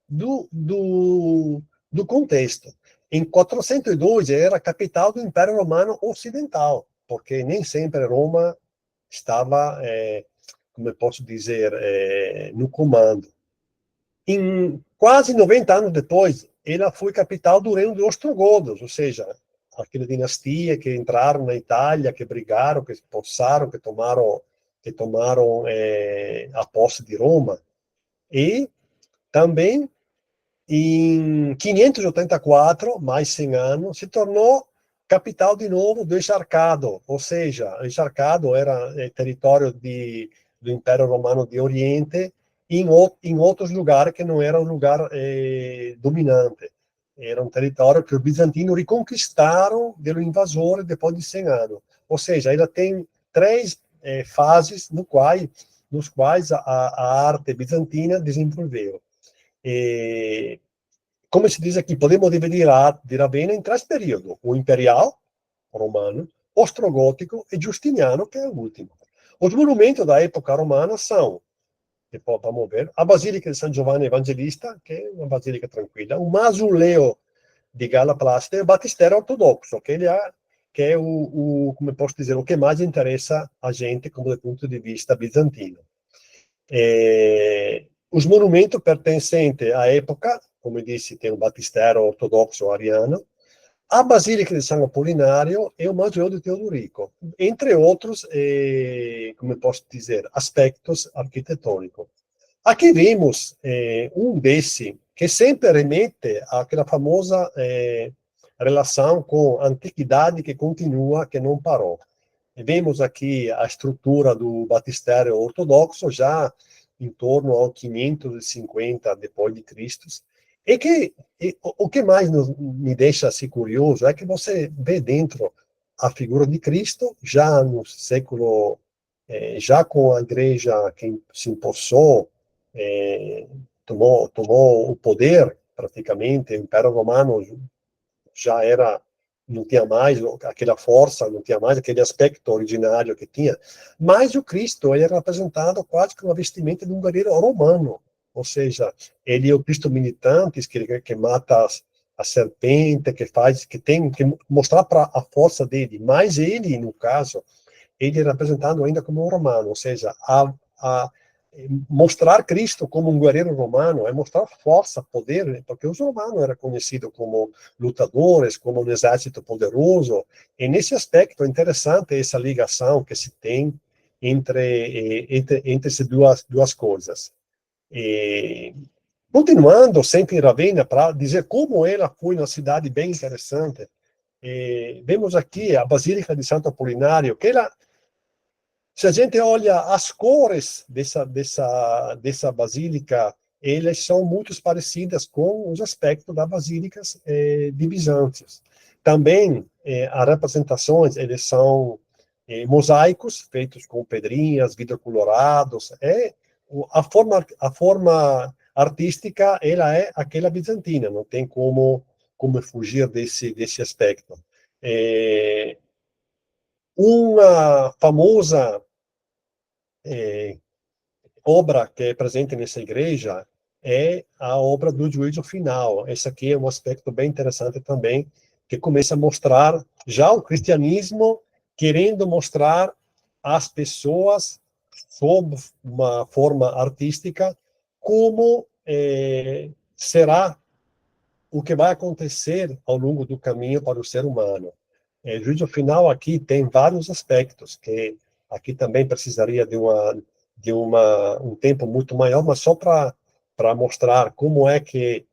do contexto. Em 402, era a capital do Império Romano Ocidental. porque nem sempre Roma estava, como posso dizer, no comando. Em quase 90 anos depois, ela foi capital do reino dos ostrogodos, ou seja, aquela dinastia que entraram na Itália, que brigaram, que expulsaram, que tomaram a posse de Roma. E também, em 584, mais 100 anos, se tornou capital de novo do Exarcado, ou seja, o Exarcado era território do Império Romano de Oriente, em outros lugares que não era um lugar dominante. Era um território que os bizantinos reconquistaram do invasor depois de 100 anos. Ou seja, ela tem três fases nos quais a arte bizantina desenvolveu. Como se diz aqui, podemos dividir a arte de Ravenna em três períodos: o imperial, romano, ostrogótico e justiniano, que é o último. Os monumentos da época romana são, depois vamos ver, a Basílica de San Giovanni Evangelista, que é uma basílica tranquila, o mausoleo di Galla Plasta e o batistério ortodoxo, que é como posso dizer, o que mais interessa a gente como do ponto de vista bizantino. Os monumentos pertencentes à época, como eu disse, tem o batistério ortodoxo ariano, a Basílica de San Apolinário e o Museu de Teodorico, entre outros, como posso dizer, aspectos arquitetônicos. Aqui vemos um desse, que sempre remete àquela famosa relação com a antiguidade que continua, que não parou. E vemos aqui a estrutura do batistério ortodoxo, já em torno ao 550 depois de Cristo. O que mais me deixa assim, curioso é que você vê dentro a figura de Cristo, já no século, já com a igreja que se impulsou, tomou o poder, praticamente, o Império Romano já não tinha mais aquela força, não tinha mais aquele aspecto originário que tinha, mas o Cristo ele é representado quase com a vestimenta de um guerreiro romano, ou seja, ele é o Cristo militante que mata a serpente, que tem que mostrar para a força dele, mas ele, no caso, ele é representado ainda como um romano, ou seja, mostrar Cristo como um guerreiro romano é mostrar força, poder, porque os romanos eram conhecidos como lutadores, como um exército poderoso, e nesse aspecto é interessante essa ligação que se tem entre essas duas coisas. Continuando sempre em Ravenna, para dizer como ela foi uma cidade bem interessante, vemos aqui a Basílica de Santo Apolinário, que ela, se a gente olha as cores dessa basílica, elas são muito parecidas com os aspectos das basílicas de Bizâncio. Também as representações, eles são mosaicos feitos com pedrinhas, vidro colorados. A forma artística, ela é aquela bizantina, não tem como fugir desse aspecto. Uma famosa obra que é presente nessa igreja é a obra do Juízo Final. Esse aqui é um aspecto bem interessante também, que começa a mostrar já o cristianismo querendo mostrar às pessoas, sob uma forma artística, como será o que vai acontecer ao longo do caminho para o ser humano. O juízo final aqui tem vários aspectos, que aqui também precisaria de um tempo muito maior, mas só para mostrar como é que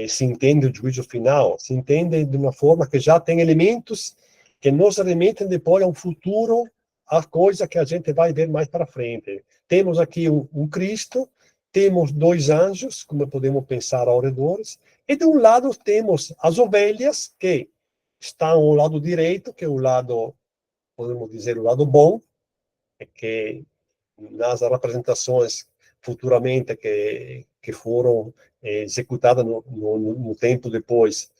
se entende o juízo final. Se entende de uma forma que já tem elementos que nos remetem depois a um futuro, a coisa que a gente vai ver mais para frente. Temos aqui um Cristo, temos dois anjos, como podemos pensar ao redor, e de um lado temos as ovelhas, que estão ao lado direito, que é o lado, podemos dizer, o lado bom, que nas representações futuramente que foram executadas no tempo depois,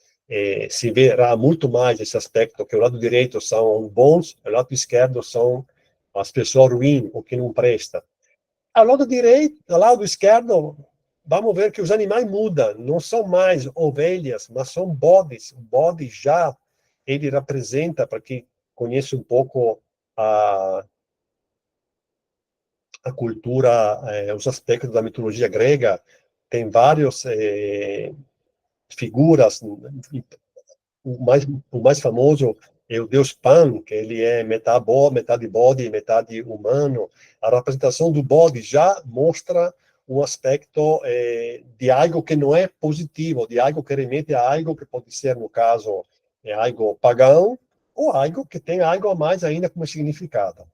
se verá muito mais esse aspecto, que o lado direito são bons, o lado esquerdo são as pessoas ruins, o que não presta. Ao lado direito, ao lado esquerdo, vamos ver que os animais mudam, não são mais ovelhas, mas são bodes. O bode já, ele representa, porque conhece um pouco a, a cultura, os aspectos da mitologia grega, tem vários figuras. O mais famoso é o deus Pan, que ele é metade bode, metade humano. A representação do bode já mostra um aspecto de algo que não é positivo, de algo que remete a algo que pode ser, no caso, algo pagão, ou algo que tem algo a mais ainda como significado.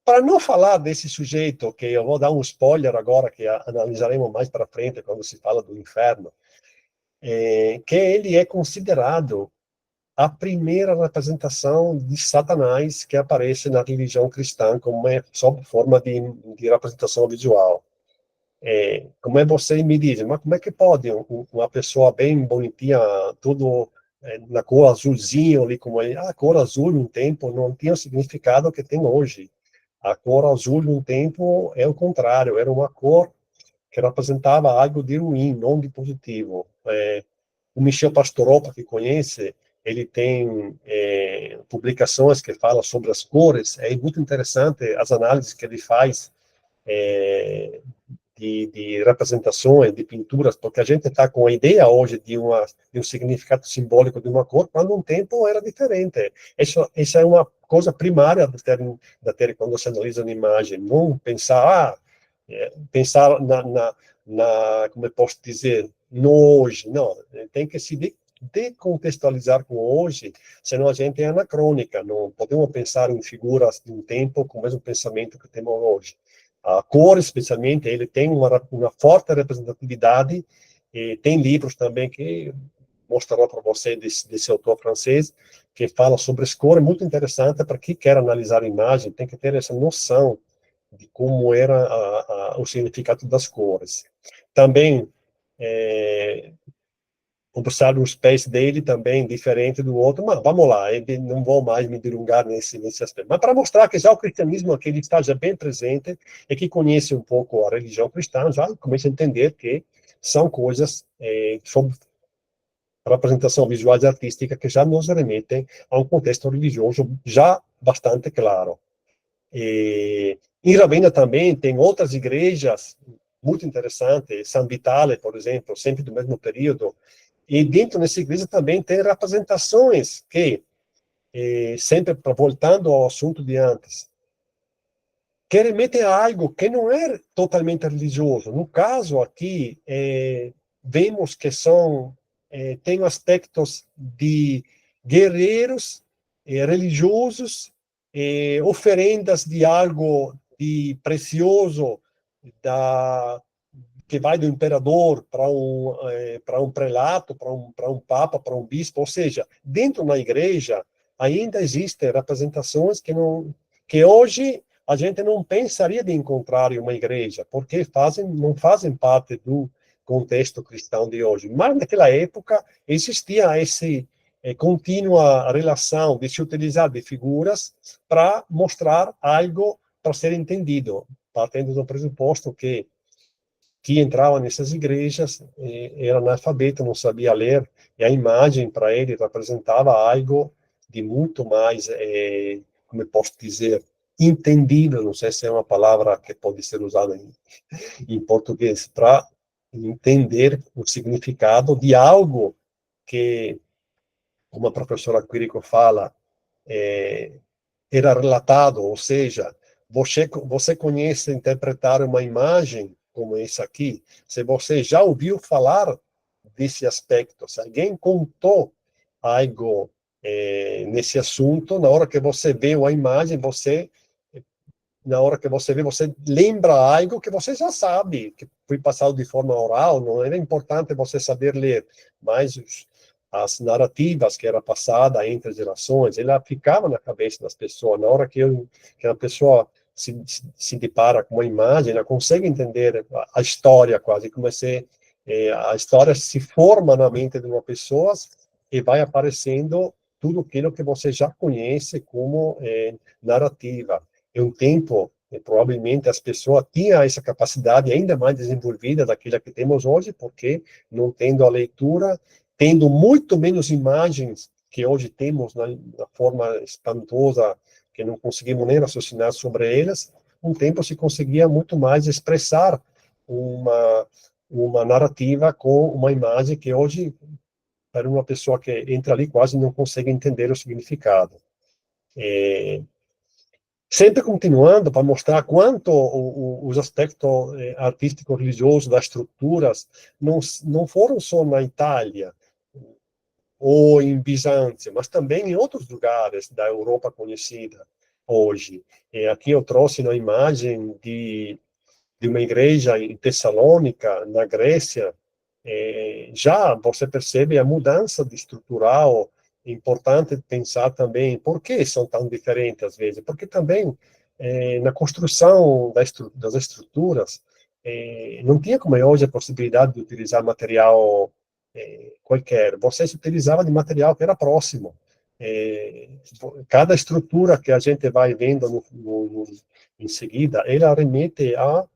Para não falar desse sujeito, que eu vou dar um spoiler agora, que analisaremos mais para frente, quando se fala do inferno, que ele é considerado a primeira representação de Satanás que aparece na religião cristã como sob forma de representação visual. Como é você me diz, mas como é que pode uma pessoa bem bonitinha, tudo na cor azulzinho ali, como a cor azul um tempo não tinha o significado que tem hoje. A cor azul um tempo é o contrário, era uma cor que representava algo de ruim, não de positivo. O Michel Pastore, que conhece, ele tem publicações que falam sobre as cores. É muito interessante as análises que ele faz de representações, de pinturas, porque a gente está com a ideia hoje de um significado simbólico de uma cor, quando um tempo era diferente. Isso é uma coisa primária da ter quando você analisa uma imagem. Não pensar, pensar como eu posso dizer, no hoje. Não, tem que se decontextualizar com o hoje, senão a gente é anacrônica. Não podemos pensar em figuras de um tempo com o mesmo pensamento que temos hoje. A cor, especialmente, ele tem uma forte representatividade, e tem livros também que mostrarão para você desse autor francês, que fala sobre as cores, muito interessante para quem quer analisar a imagem, tem que ter essa noção de como era o significado das cores. Também, observar os pés dele também, diferente do outro, mas vamos lá, não vou mais me delongar nesse aspecto. Mas para mostrar que já o cristianismo aqui ele está já bem presente, e que conhece um pouco a religião cristã, já começa a entender que são coisas sobre representação visual e artística que já nos remetem a um contexto religioso já bastante claro. Em Ravenna também tem outras igrejas muito interessantes, San Vitale, por exemplo, sempre do mesmo período, e dentro dessa igreja também tem representações que, sempre voltando ao assunto de antes, que remetem a algo que não é totalmente religioso. No caso aqui, vemos que tem aspectos de guerreiros religiosos, oferendas de algo de precioso da que vai do imperador para um prelato, para um papa, para um bispo, ou seja, dentro da igreja ainda existem representações que hoje a gente não pensaria de encontrar em uma igreja, porque não fazem parte do contexto cristão de hoje. Mas naquela época existia essa contínua relação de se utilizar de figuras para mostrar algo para ser entendido, partindo do pressuposto que entrava nessas igrejas era analfabeto, não sabia ler, e a imagem para ele representava algo de muito mais, como eu posso dizer, entendível, não sei se é uma palavra que pode ser usada em português, para entender o significado de algo que, como a professora Quirico fala, era relatado, ou seja, você conhece interpretar uma imagem como essa aqui, se você já ouviu falar desse aspecto, se alguém contou algo nesse assunto, na hora que você vê a imagem, na hora que você vê, você lembra algo que você já sabe, que foi passado de forma oral, não era importante você saber ler, mas as narrativas que era passada entre gerações, ela ficava na cabeça das pessoas. Na hora que a pessoa se depara com uma imagem, ela consegue entender a história quase, como se a história se forma na mente de uma pessoa e vai aparecendo tudo aquilo que você já conhece como narrativa. Em um tempo, provavelmente as pessoas tinham essa capacidade ainda mais desenvolvida daquela que temos hoje, porque não tendo a leitura, tendo muito menos imagens que hoje temos na forma espantosa, que não conseguimos nem raciocinar sobre elas, um tempo se conseguia muito mais expressar uma narrativa com uma imagem que hoje, para uma pessoa que entra ali, quase não consegue entender o significado. Sempre continuando para mostrar quanto os aspectos artísticos religiosos das estruturas não foram só na Itália ou em Bizâncio, mas também em outros lugares da Europa conhecida hoje. Aqui eu trouxe uma imagem de uma igreja em Tessalônica, na Grécia. Já você percebe a mudança de estrutural. É importante pensar também por que são tão diferentes às vezes, porque também na construção das estruturas não tinha como é hoje a possibilidade de utilizar material qualquer. Você se utilizava de material que era próximo. É, Cada estrutura que a gente vai vendo em seguida, ela remete a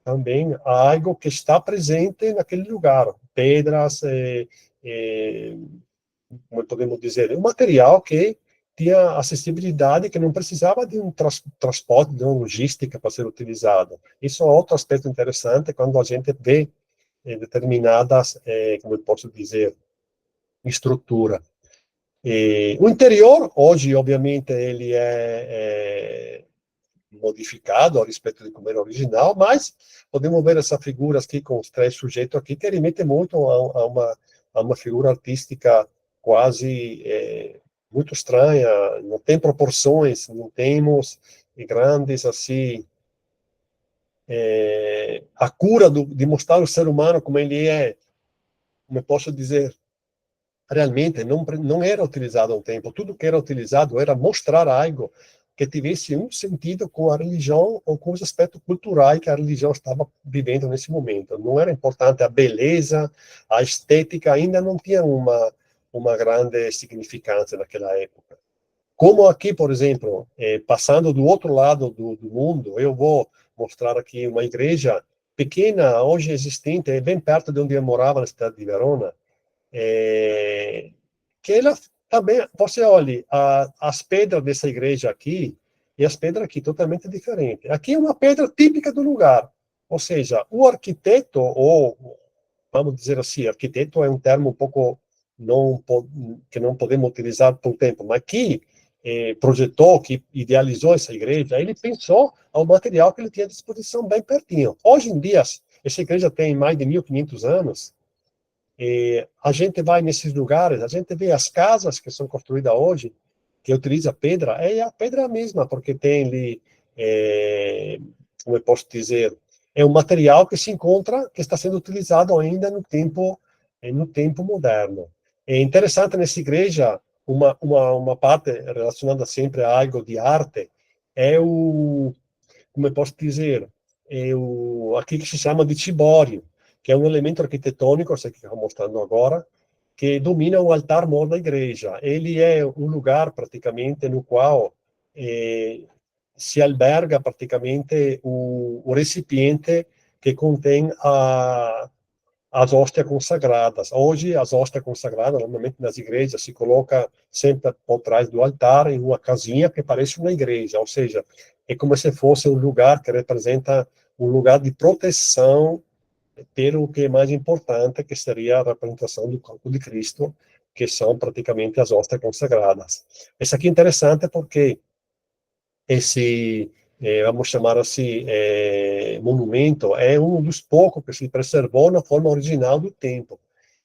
também a algo que está presente naquele lugar. Pedras, como podemos dizer, um material que tinha acessibilidade, que não precisava de um transporte, de uma logística para ser utilizado. Isso é outro aspecto interessante quando a gente vê determinadas, como eu posso dizer, estrutura. O interior, hoje, obviamente, ele é modificado a respeito de como era original, mas podemos ver essa figura aqui com os três sujeitos aqui, que remete muito a uma figura artística quase muito estranha, não tem proporções, não temos grandes, assim, a cura de mostrar o ser humano como ele é, como eu posso dizer, realmente não era utilizado há um tempo. Tudo que era utilizado era mostrar algo que tivesse um sentido com a religião ou com os aspectos culturais que a religião estava vivendo nesse momento. Não era importante a beleza, a estética ainda não tinha uma grande significância naquela época. Como aqui, por exemplo, passando do outro lado do mundo, eu vou mostrar aqui uma igreja pequena, hoje existente, bem perto de onde eu morava, na cidade de Verona, que ela também, você olhe, as pedras dessa igreja aqui e as pedras aqui totalmente diferentes. Aqui é uma pedra típica do lugar, ou seja, o arquiteto, ou vamos dizer assim, arquiteto é um termo um pouco não, que não podemos utilizar por tempo, mas que projetou, que idealizou essa igreja, ele pensou ao material que ele tinha à disposição bem pertinho. Hoje em dia, essa igreja tem mais de 1.500 anos, a gente vai nesses lugares, a gente vê as casas que são construídas hoje, que utiliza pedra, é a pedra mesma, porque tem ali, como eu posso dizer, é um material que se encontra, que está sendo utilizado ainda no tempo moderno. É interessante nessa igreja, uma parte relacionada sempre a algo de arte, é como eu posso dizer, aqui que se chama de cibório, que é um elemento arquitetônico, esse que estou mostrando agora, que domina o altar-mor da igreja. Ele é um lugar, praticamente, no qual se alberga, praticamente, o recipiente que contém as hóstias consagradas. Hoje, as hóstias consagradas, normalmente nas igrejas, se coloca sempre por trás do altar, em uma casinha que parece uma igreja, ou seja, é como se fosse um lugar que representa um lugar de proteção pelo que é mais importante, que seria a representação do corpo de Cristo, que são praticamente as hóstias consagradas. Isso aqui é interessante porque esse, vamos chamar assim, monumento é um dos poucos que se preservou na forma original do templo.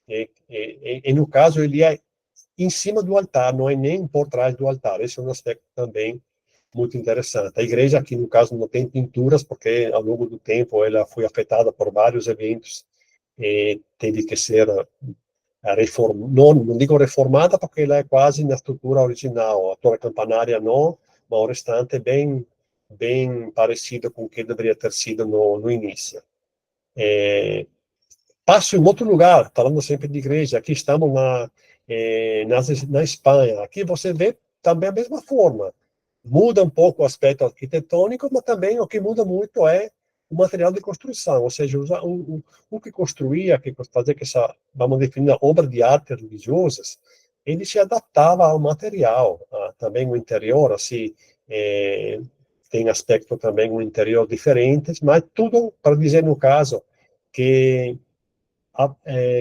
E no caso, ele é em cima do altar, não é nem por trás do altar. Esse é um aspecto também muito interessante. A igreja aqui, no caso, não tem pinturas, porque ao longo do tempo ela foi afetada por vários eventos e teve que ser não digo reformada, porque ela é quase na estrutura original. A torre campanária não, mas o restante é bem parecido com o que deveria ter sido no início. Passo em outro lugar, falando sempre de igreja, aqui estamos na Espanha. Aqui você vê também a mesma forma. Muda um pouco o aspecto arquitetônico, mas também o que muda muito é o material de construção, ou seja, o que construía, que fazia que essa, vamos definir, obra de arte religiosas, ele se adaptava ao material. Também o interior, assim, tem aspecto também um interior diferentes, mas tudo para dizer, no caso, que,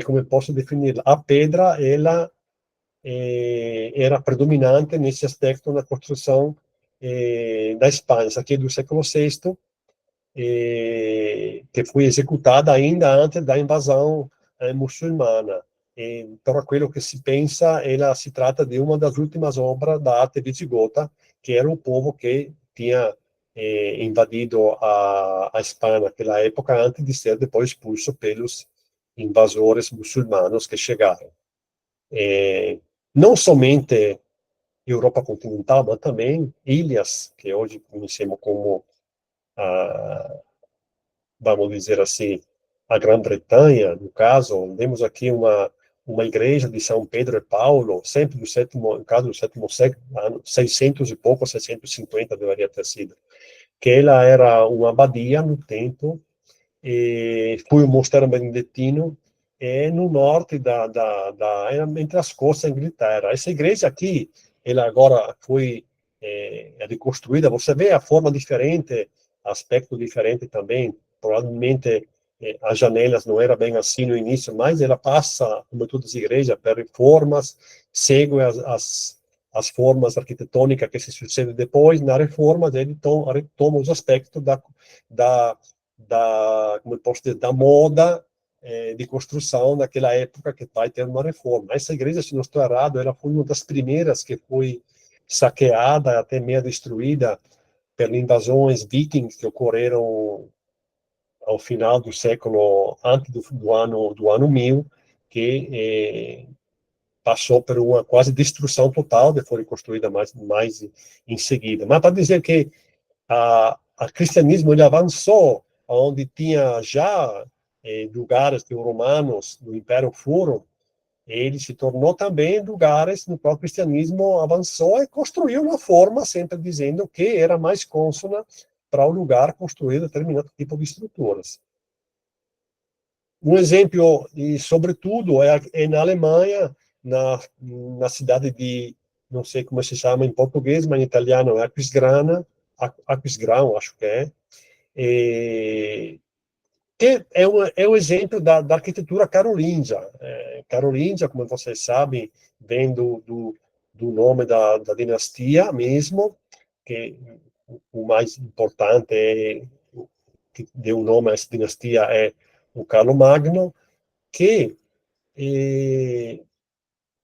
como eu posso definir, a pedra, ela era predominante nesse aspecto na construção da Espanha, isso aqui é do século VI, que foi executada ainda antes da invasão muçulmana. Por aquilo que se pensa, ela se trata de uma das últimas obras da arte visigota, que era o povo que tinha invadido a Espanha naquela época, antes de ser depois expulso pelos invasores muçulmanos que chegaram. Não somente Europa continental, mas também ilhas, que hoje conhecemos como vamos dizer assim, a Grã-Bretanha, no caso, temos aqui uma igreja de São Pedro e Paulo, sempre do sétimo, no caso do sétimo século, ano 600 e pouco, 650 deveria ter sido, que ela era uma abadia no tempo, e foi um mosteiro beneditino, no norte entre as costas da Inglaterra. Essa igreja aqui, ela agora foi reconstruída, você vê a forma diferente, aspecto diferente também, provavelmente as janelas não eram bem assim no início, mas ela passa, como todas as igrejas, por reformas, segue as formas arquitetônicas que se sucedem depois, na reforma ele retoma os aspectos da como eu posso dizer, da moda de construção naquela época que vai ter uma reforma. Essa igreja, se não estou errado, ela foi uma das primeiras que foi saqueada, até meio destruída, pelas invasões vikings que ocorreram ao final do século, antes do ano 1000, que passou por uma quase destruição total, depois foi construída mais em seguida. Mas para dizer que a cristianismo ele avançou onde tinha já lugares que os romanos do Império foram, ele se tornou também lugares no qual o cristianismo avançou e construiu uma forma, sempre dizendo que era mais cônsona para o lugar construir determinado tipo de estruturas. Um exemplo, e sobretudo, é na Alemanha, na cidade de, não sei como se chama em português, mas em italiano é Aquisgrana, Aquisgrão, acho que é, que é um exemplo da arquitetura carolíngia. Carolíngia, como vocês sabem, vem do nome da dinastia mesmo, que o mais importante que deu o nome a essa dinastia é o Carlomagno, que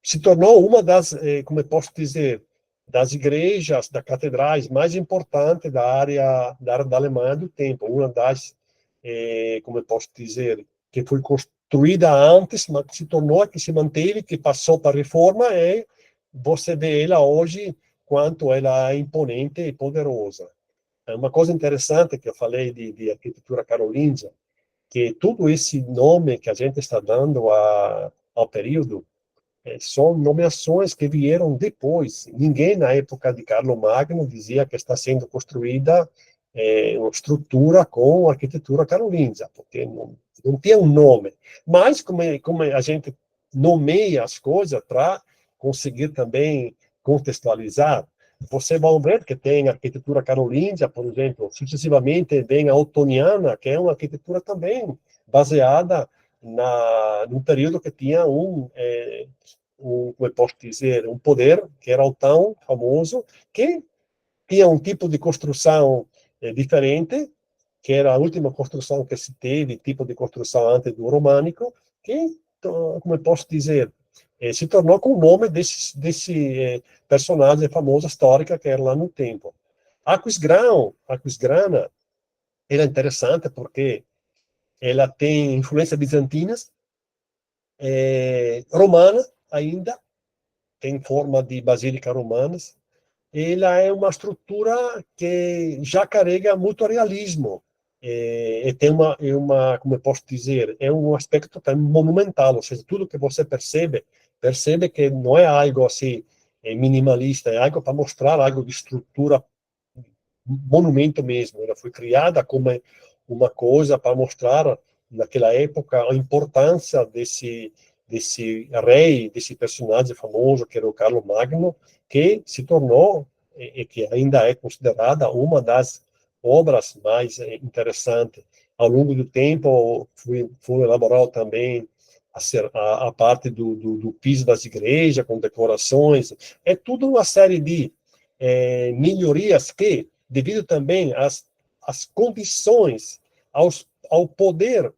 se tornou uma das, como eu posso dizer, das igrejas, das catedrais mais importantes da área da Alemanha do tempo. Uma das, como eu posso dizer, que foi construída antes, mas que se tornou, que se manteve, que passou para a reforma, e você vê ela hoje, quanto ela é imponente e poderosa. É uma coisa interessante que eu falei de arquitetura carolíngia, que todo esse nome que a gente está dando ao período são nomeações que vieram depois. Ninguém, na época de Carlomagno, dizia que está sendo construída uma estrutura com arquitetura carolíngia, porque não tinha um nome. Mas, como a gente nomeia as coisas para conseguir também contextualizar, você vai ver que tem arquitetura carolíngia, por exemplo, sucessivamente vem a otoniana, que é uma arquitetura também baseada num período que tinha como eu posso dizer, um poder que era o tão famoso, que tinha um tipo de construção diferente, que era a última construção que se teve, tipo de construção antes do românico, que, como eu posso dizer, se tornou com o nome desse personagem famoso histórica que era lá no tempo. Aquisgrana, era interessante porque ela tem influência bizantinas, romana ainda, tem forma de basílica romanas. Ela é uma estrutura que já carrega muito realismo. E tem como eu posso dizer, é um aspecto também monumental, ou seja, tudo que você percebe que não é algo assim minimalista, é algo para mostrar algo de estrutura, monumento mesmo. Ela foi criada como uma coisa para mostrar, naquela época, a importância desse rei, desse personagem famoso que era o Carlo Magno, que se tornou e que ainda é considerada uma das obras mais interessantes. Ao longo do tempo, foi elaborado também a parte do piso das igrejas, com decorações. É tudo uma série de melhorias que, devido também às condições, ao poder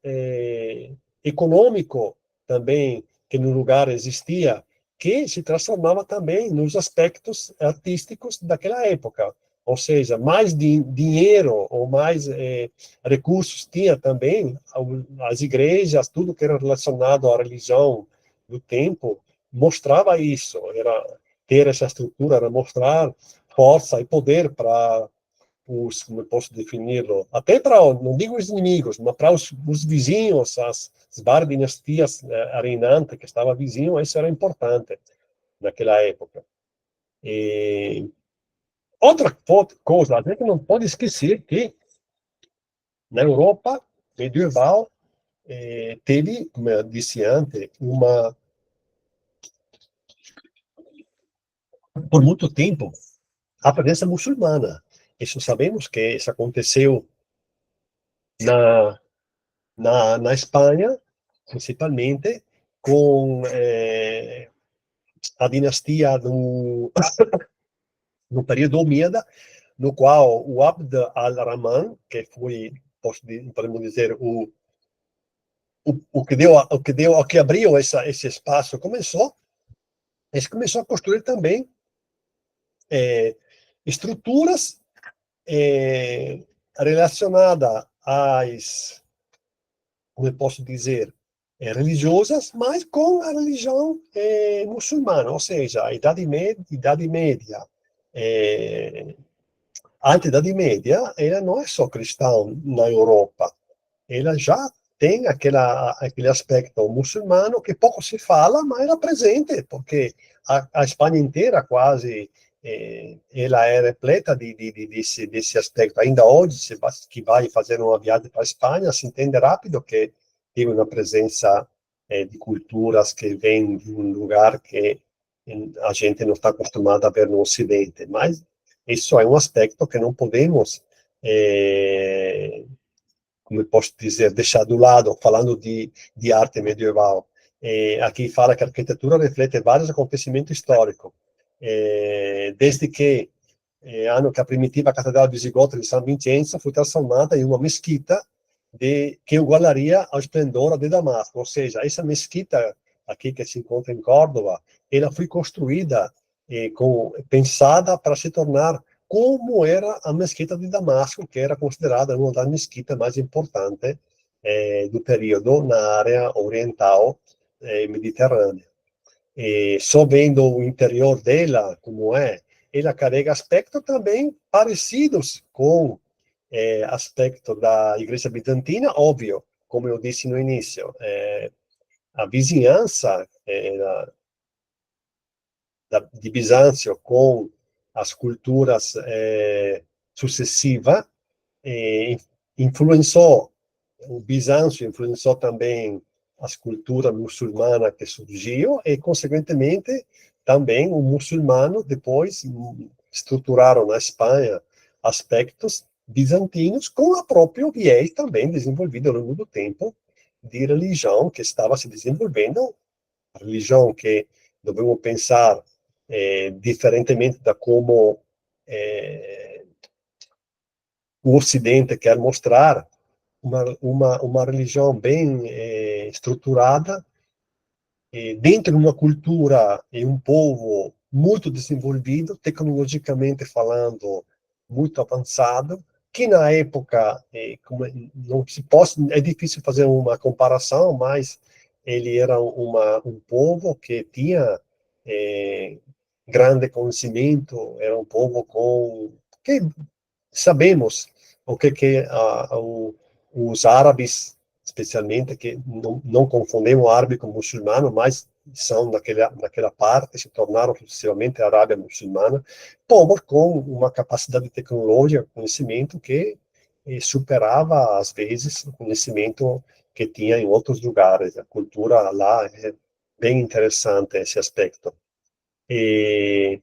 econômico também que no lugar existia, que se transformava também nos aspectos artísticos daquela época. Ou seja, mais dinheiro ou mais recursos tinha também as igrejas, tudo que era relacionado à religião do tempo, mostrava isso, era ter essa estrutura, era mostrar força e poder para como eu posso defini-lo, até para, não digo os inimigos, mas para os vizinhos, as várias dinastias reinantes que estavam vizinhos, isso era importante naquela época. E outra coisa, a gente não pode esquecer que na Europa medieval teve, como eu disse antes, por muito tempo, a presença muçulmana. Isso sabemos que isso aconteceu na, na Espanha, principalmente, com a dinastia no período Omíada, no qual o Abd al-Rahman, que foi, podemos dizer, o que abriu esse espaço, começou a construir também estruturas relacionadas às, como eu posso dizer, religiosas, mas com a religião muçulmana, ou seja, a Idade Média, a Idade Média, ela não é só cristã na Europa, ela já tem aquele aspecto muçulmano que pouco se fala, mas era presente, porque a Espanha inteira quase ela é repleta desse aspecto. Ainda hoje, se que vai fazer uma viagem para a Espanha, se entende rápido que tem uma presença de culturas que vêm de um lugar que a gente não está acostumado a ver no Ocidente. Mas isso é um aspecto que não podemos como eu posso dizer, deixar do lado, falando de arte medieval. Aqui fala que a arquitetura reflete vários acontecimentos históricos, desde que ano que a primitiva catedral visigota de São Vincenzo foi transformada em uma mesquita que igualaria ao esplendor de Damasco. Ou seja, essa mesquita aqui que se encontra em Córdoba, ela foi construída, pensada para se tornar como era a mesquita de Damasco, que era considerada uma das mesquitas mais importantes do período na área oriental mediterrânea. Só vendo o interior dela, como é, ela carrega aspectos também parecidos com aspecto da Igreja Bizantina, óbvio, como eu disse no início, a vizinhança de Bizâncio com as culturas sucessivas influenciou, o Bizâncio influenciou também as culturas muçulmanas que surgiu e, consequentemente, também o muçulmano depois estruturaram na Espanha aspectos bizantinos com a própria viés também desenvolvido ao longo do tempo de religião que estava se desenvolvendo, a religião que devemos pensar diferentemente da como o Ocidente quer mostrar, uma religião bem estruturada, dentro de uma cultura e um povo muito desenvolvido, tecnologicamente falando, muito avançado, que na época, como não se pode, é difícil fazer uma comparação, mas ele era um povo que tinha grande conhecimento, era um povo que sabemos que os árabes, especialmente, que não confundemos árabe com muçulmano, mas são naquela parte, se tornaram sucessivamente a Arábia muçulmana, povos com uma capacidade tecnológica, conhecimento que superava, às vezes, o conhecimento que tinha em outros lugares. A cultura lá bem interessante esse aspecto. E,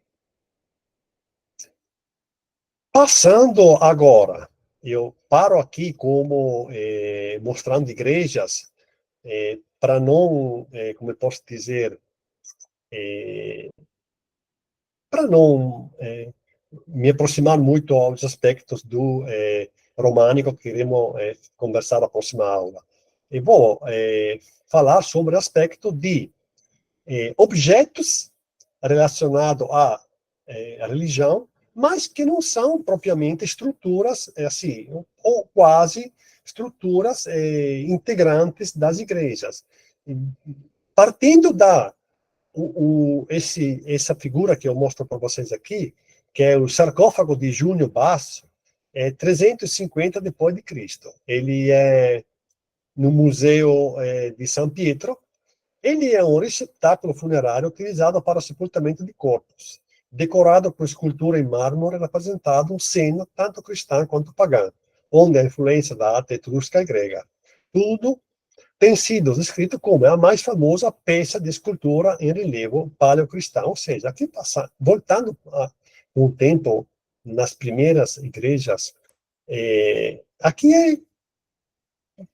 passando agora, eu paro aqui como mostrando igrejas, para não, como eu posso dizer, para não me aproximar muito aos aspectos do românico que queremos conversar na próxima aula. E vou falar sobre o aspecto de objetos relacionados à religião, mas que não são propriamente estruturas, assim, ou quase estruturas integrantes das igrejas. Partindo essa figura que eu mostro para vocês aqui, que é o sarcófago de Júnior Basso, é 350 depois de Cristo. Ele é no Museu de São Pietro. Ele é um receptáculo funerário utilizado para o sepultamento de corpos, decorado com escultura em mármore representado um seno tanto cristão quanto pagão, onde a influência da arte etrusca e grega. Tudo tem sido descrito como a mais famosa peça de escultura em relevo paleocristão, ou seja, aqui voltando a um tempo nas primeiras igrejas, aqui é,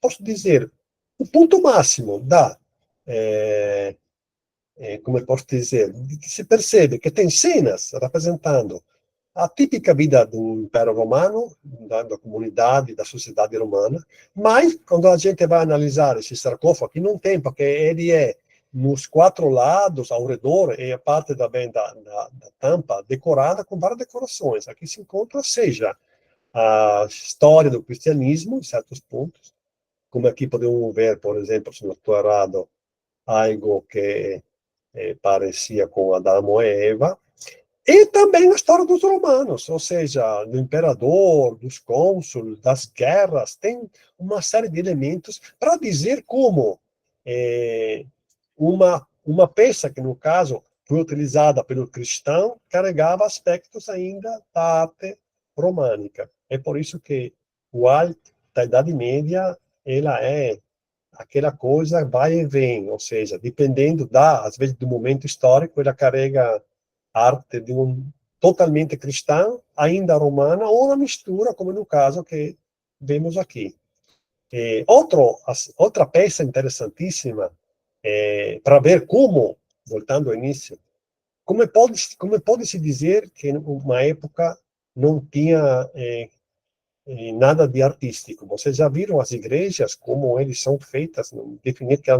posso dizer, o ponto máximo é, como eu posso dizer, que se percebe que tem cenas representando a típica vida do Império Romano, da comunidade, da sociedade romana, mas quando a gente vai analisar esse sarcófago, que não tem, porque ele é nos quatro lados, ao redor, e a parte também da tampa decorada com várias decorações. Aqui se encontra, seja a história do cristianismo, em certos pontos, como aqui podemos ver, por exemplo, se não estou errado, algo que parecia com Adão e Eva, e também a história dos romanos, ou seja, do imperador, dos cônsules, das guerras, tem uma série de elementos para dizer como uma peça que, no caso, foi utilizada pelo cristão, carregava aspectos ainda da arte românica. É por isso que o arte da Idade Média, ela é aquela coisa vai e vem, ou seja, dependendo às vezes, do momento histórico, ela carrega arte de totalmente cristã, ainda romana, ou uma mistura, como no caso que vemos aqui. Outra peça interessantíssima, para ver como, voltando ao início, como pode se dizer que uma época não tinha nada de artístico. Vocês já viram as igrejas, como eles são feitas, definir que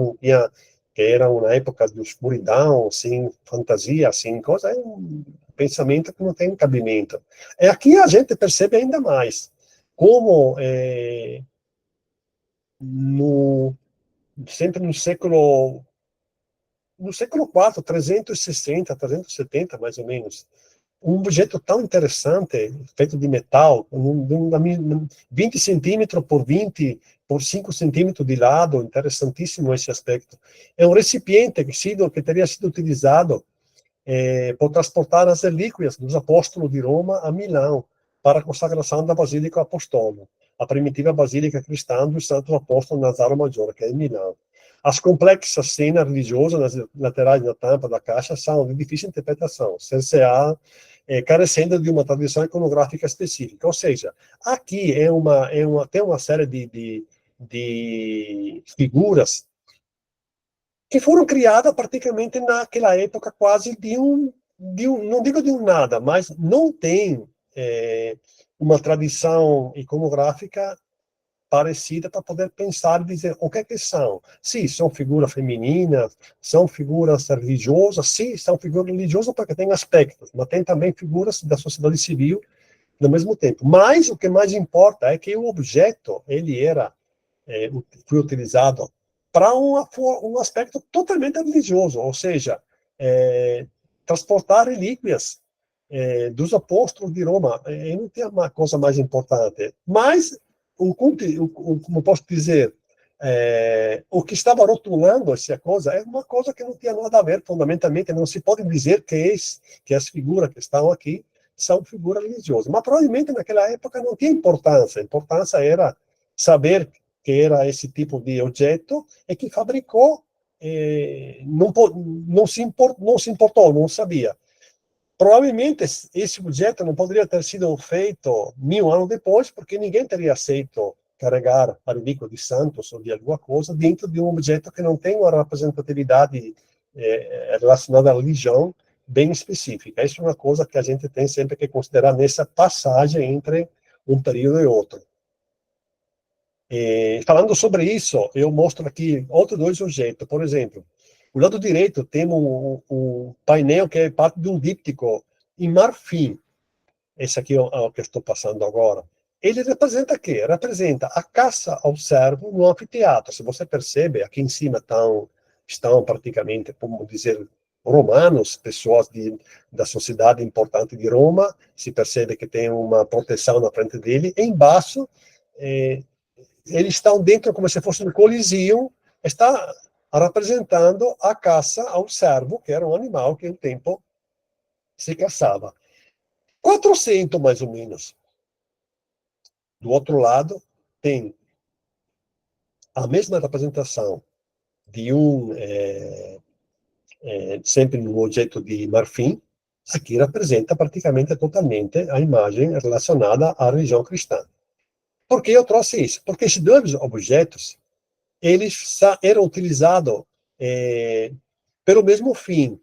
era uma época de escuridão, sem fantasia, sem coisa, é um pensamento que não tem cabimento. Aqui a gente percebe ainda mais como no, sempre no século IV, 360, 370, mais ou menos, um objeto tão interessante, feito de metal, 20 centímetros por 20 por 5 centímetros de lado, interessantíssimo esse aspecto. É um recipiente que teria sido utilizado por transportar as relíquias dos apóstolos de Roma a Milão, para a consagração da Basílica Apostólica, a primitiva basílica cristã dos Santos Apóstolos Nazaro Maggiore, que é em Milão. As complexas cenas religiosas nas laterais da tampa da caixa são de difícil interpretação, CCA, carecendo de uma tradição iconográfica específica. Ou seja, aqui tem uma série de figuras que foram criadas praticamente naquela época quase não digo de um nada, mas não tem uma tradição iconográfica parecida para poder pensar e dizer o que é que são. Sim, são figuras femininas, são figuras religiosas, sim, são figuras religiosas porque têm aspectos, mas tem também figuras da sociedade civil no mesmo tempo. Mas o que mais importa é que o objeto, ele foi utilizado para um aspecto totalmente religioso, ou seja, transportar relíquias dos apóstolos de Roma. Não tem uma coisa mais importante. Mas, como posso dizer, o que estava rotulando essa coisa é uma coisa que não tinha nada a ver, fundamentalmente, não se pode dizer que as figuras que estão aqui são figuras religiosas. Mas, provavelmente, naquela época não tinha importância. A importância era saber que era esse tipo de objeto e que fabricou não se importou, não sabia. Provavelmente esse objeto não poderia ter sido feito 1000 anos depois, porque ninguém teria aceito carregar a relíquia de santos ou de alguma coisa dentro de um objeto que não tem uma representatividade relacionada à religião bem específica. Isso é uma coisa que a gente tem sempre que considerar nessa passagem entre um período e outro. Falando sobre isso, eu mostro aqui outros dois objetos. Por exemplo, do lado direito temos um painel que é parte de um díptico em marfim. Esse aqui é o que estou passando agora. Ele representa o quê? Representa a caça ao cervo no anfiteatro. Se você percebe, aqui em cima estão praticamente, como dizer, romanos, pessoas da sociedade importante de Roma. Se percebe que tem uma proteção na frente dele. E embaixo, eles estão dentro como se fosse um coliseu, está representando a caça ao cervo, que era um animal que, em tempo, se caçava. 400, mais ou menos. Do outro lado, tem a mesma representação de sempre um objeto de marfim. Aqui representa praticamente totalmente a imagem relacionada à religião cristã. Por que eu trouxe isso? Porque esses dois objetos, eles eram utilizados pelo mesmo fim.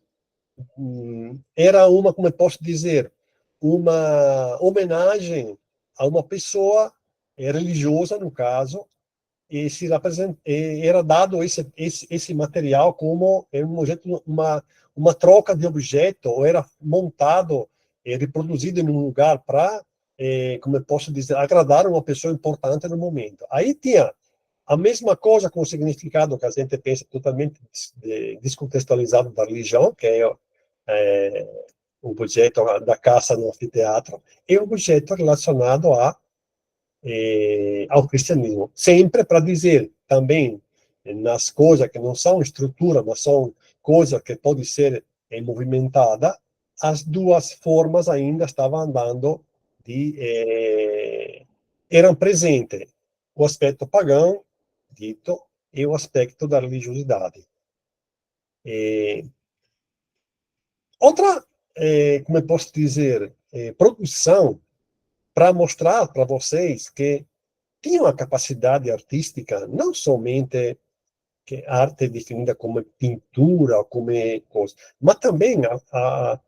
Era uma, como eu posso dizer, uma homenagem a uma pessoa religiosa, no caso, e era dado esse material como um objeto, uma troca de objeto, ou era montado e reproduzido em um lugar para, como eu posso dizer, agradar uma pessoa importante no momento. Aí tinha a mesma coisa com o significado que a gente pensa totalmente descontextualizado da religião, que é o objeto da caça no anfiteatro, e o objeto relacionado ao cristianismo. Sempre para dizer também nas coisas que não são estrutura, mas são coisas que podem ser movimentadas, as duas formas ainda estavam andando eram presentes o aspecto pagão, dito, e o aspecto da religiosidade. Outra, como eu posso dizer, produção para mostrar para vocês que tinha uma capacidade artística, não somente que a arte é definida como pintura, como coisa, mas também a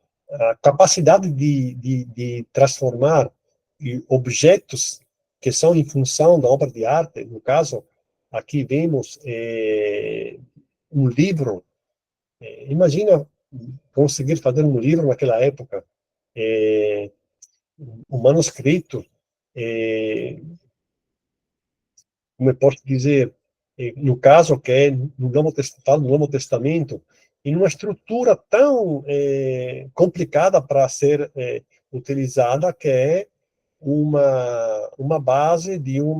capacidade de transformar objetos que são em função da obra de arte. No caso, aqui vemos um livro. Imagina conseguir fazer um livro naquela época, um manuscrito, como eu posso dizer, no caso que é no Novo Testamento, em uma estrutura tão complicada para ser utilizada, que é uma base de um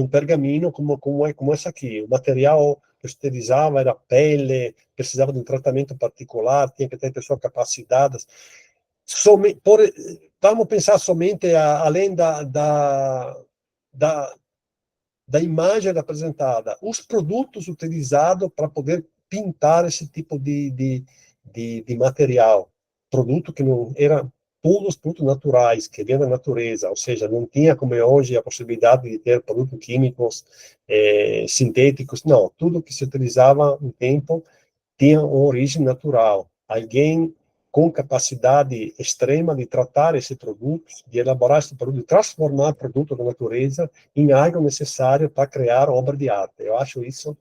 pergaminho como essa aqui. O material que utilizava era pele, precisava de um tratamento particular, tinha que ter pessoas capacitadas. Vamos pensar somente além da, da imagem apresentada, os produtos utilizados para poder pintar esse tipo de material. Produto que não era todos produtos naturais, que vêm da natureza, ou seja, não tinha como é hoje a possibilidade de ter produtos químicos sintéticos, não, tudo que se utilizava no tempo tinha uma origem natural. Alguém com capacidade extrema de tratar esse produto, de elaborar esse produto, de transformar o produto da natureza em algo necessário para criar obra de arte. Eu acho isso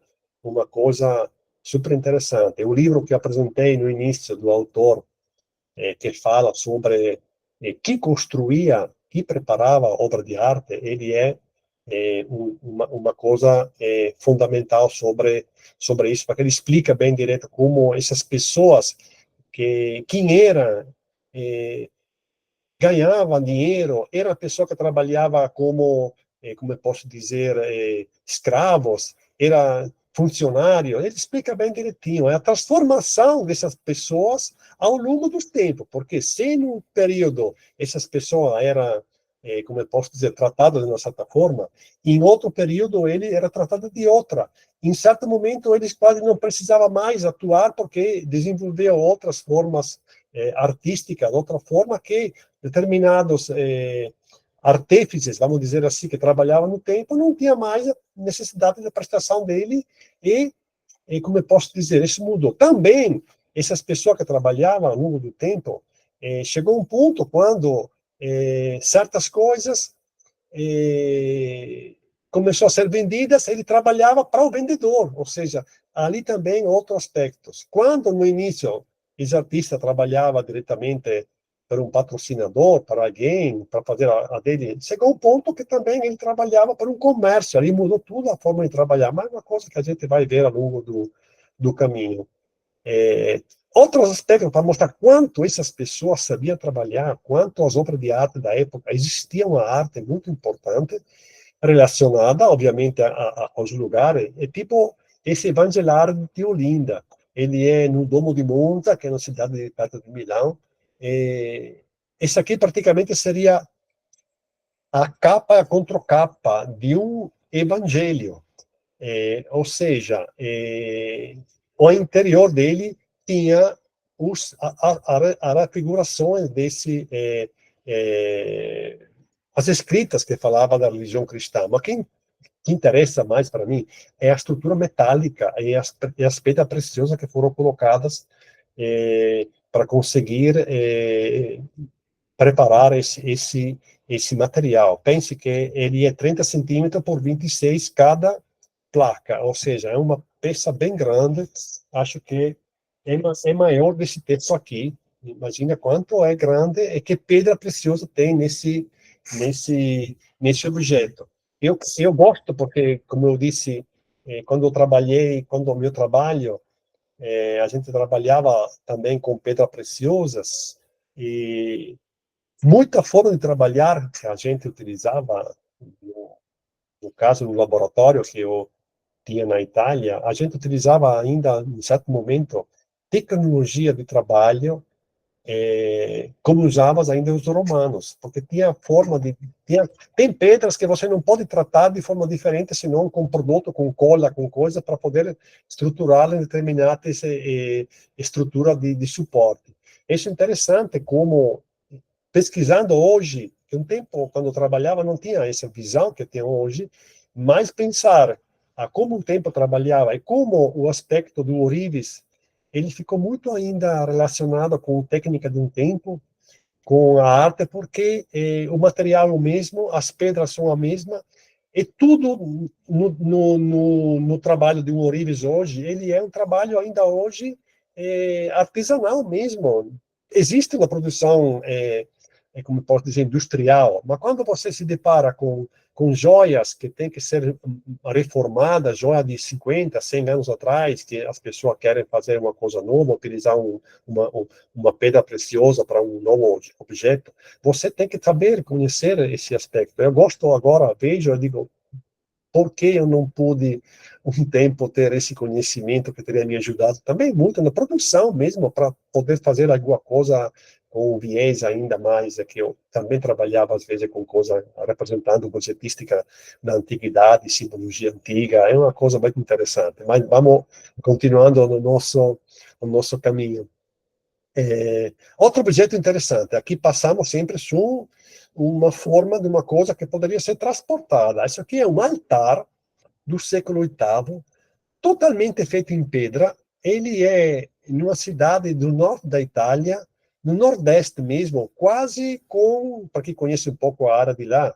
uma coisa super interessante. O livro que apresentei no início do autor, que fala sobre que construía, que preparava obra de arte, ele uma coisa fundamental sobre isso, porque ele explica bem direto como essas pessoas, quem era, ganhava dinheiro, era a pessoa que trabalhava como eu posso dizer, escravos, era funcionário, ele explica bem direitinho, é a transformação dessas pessoas ao longo dos tempos, porque se no período essas pessoas eram como eu posso dizer, tratado de uma certa forma, em outro período ele era tratado de outra. Em certo momento eles quase não precisavam mais atuar porque desenvolveu outras formas artísticas, outra forma que determinados artífices, vamos dizer assim, que trabalhavam no tempo, não tinha mais a necessidade da prestação dele e como eu posso dizer, isso mudou. Também, essas pessoas que trabalhavam ao longo do tempo, chegou um ponto quando certas coisas começou a ser vendidas, ele trabalhava para o vendedor, ou seja, ali também outros aspectos. Quando no início esse artista trabalhava diretamente para um patrocinador, para alguém, para fazer a dele, chegou um ponto que também ele trabalhava para um comércio, ali mudou tudo a forma de trabalhar, mas é uma coisa que a gente vai ver ao longo do caminho. É, outros aspectos para mostrar quanto essas pessoas sabiam trabalhar, quanto as obras de arte da época, existia uma arte muito importante, relacionada, obviamente, aos lugares, é tipo esse Evangelário de Olinda. Ele é no Domo de Monza, que é uma cidade perto de Milão. Esse aqui praticamente seria a capa e a contracapa de um evangelho. Ou seja, o interior dele tinha as refigurações desse as escritas que falavam da religião cristã. Mas quem que interessa mais para mim é a estrutura metálica e as pedras preciosas que foram colocadas para conseguir preparar esse material. Pense que ele é 30 centímetros por 26 cada placa, ou seja, é uma peça bem grande. Acho que é maior desse texto aqui. Imagina quanto é grande e que pedra preciosa tem nesse objeto. Eu gosto porque, como eu disse, quando eu trabalhei, quando o meu trabalho, a gente trabalhava também com pedras preciosas e muita forma de trabalhar que a gente utilizava, no caso, no laboratório que eu tinha na Itália, a gente utilizava ainda, em certo momento, tecnologia de trabalho como usavam ainda os romanos, porque tinha forma de tem pedras que você não pode tratar de forma diferente, senão com produto, com cola, com coisa para poder estruturar em determinada estrutura de suporte. Isso é interessante como pesquisando hoje, que um tempo quando eu trabalhava não tinha essa visão que tem hoje, mas pensar a como um tempo trabalhava e como o aspecto do Orives ele ficou muito ainda relacionado com técnica de um tempo, com a arte, porque o material é o mesmo, as pedras são a mesma, e tudo no trabalho de um Orives hoje, ele é um trabalho ainda hoje artesanal mesmo. Existe uma produção, como posso dizer, industrial, mas quando você se depara com joias que têm que ser reformadas, joia de 50, 100 anos atrás, que as pessoas querem fazer uma coisa nova, utilizar uma pedra preciosa para um novo objeto, você tem que saber conhecer esse aspecto. Eu gosto agora, vejo, eu digo, por que eu não pude, um tempo, ter esse conhecimento que teria me ajudado também muito na produção mesmo, para poder fazer alguma coisa com um viés ainda mais, que eu também trabalhava, às vezes, com coisa representando budgetística na antiguidade, simbologia antiga, é uma coisa muito interessante. Mas vamos continuando no nosso caminho. Outro objeto interessante, aqui passamos sempre por uma forma de uma coisa que poderia ser transportada. Isso aqui é um altar do século VIII, totalmente feito em pedra. Ele é em uma cidade do norte da Itália, no nordeste mesmo, quase com, para quem conhece um pouco a área de lá,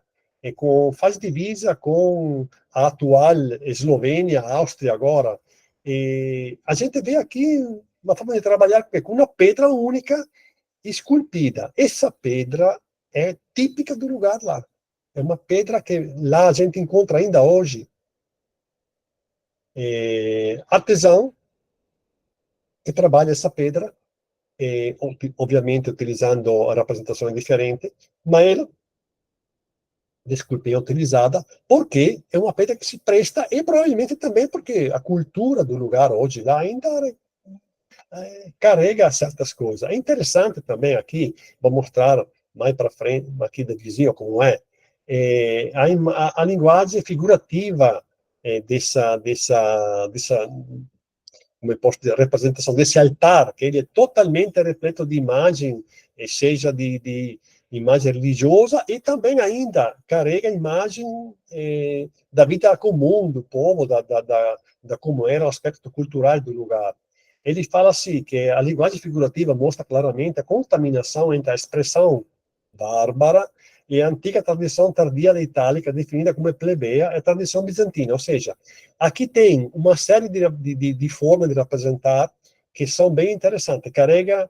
faz divisa com a atual Eslovênia, Áustria agora. E a gente vê aqui uma forma de trabalhar com uma pedra única esculpida. Essa pedra é típica do lugar lá. É uma pedra que lá a gente encontra ainda hoje artesão que trabalha essa pedra, obviamente utilizando a representação diferente, mas ela, desculpe, é utilizada porque é uma pedra que se presta e provavelmente também porque a cultura do lugar hoje lá ainda carrega certas coisas. É interessante também aqui, vou mostrar mais para frente, aqui da vizinho, como é, a linguagem figurativa dessa come posso dizer, representação desse altar, que ele é totalmente repleto de imagem, seja de imagem religiosa, e também ainda carrega a imagem da vida comum do povo, da como era o aspecto cultural do lugar. Ele fala assim, que a linguagem figurativa mostra claramente a contaminação entre a expressão bárbara e a antiga tradição tardia da itálica, definida como plebeia, é a tradição bizantina. Ou seja, aqui tem uma série de formas de representar que são bem interessantes. Carrega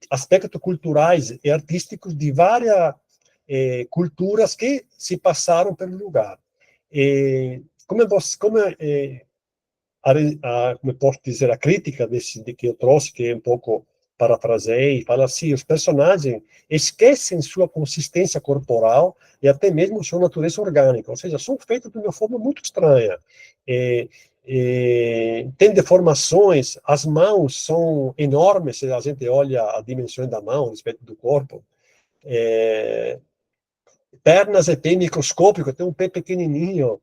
aspectos culturais e artísticos de várias culturas que se passaram pelo lugar. Como eu posso dizer, a crítica de que eu trouxe, que é um pouco parafraseei, fala assim, os personagens esquecem sua consistência corporal e até mesmo sua natureza orgânica, ou seja, são feitos de uma forma muito estranha. Tem deformações, as mãos são enormes, se a gente olha a dimensão da mão, respeito do corpo. Pernas é pé microscópico, tem um pé pequenininho,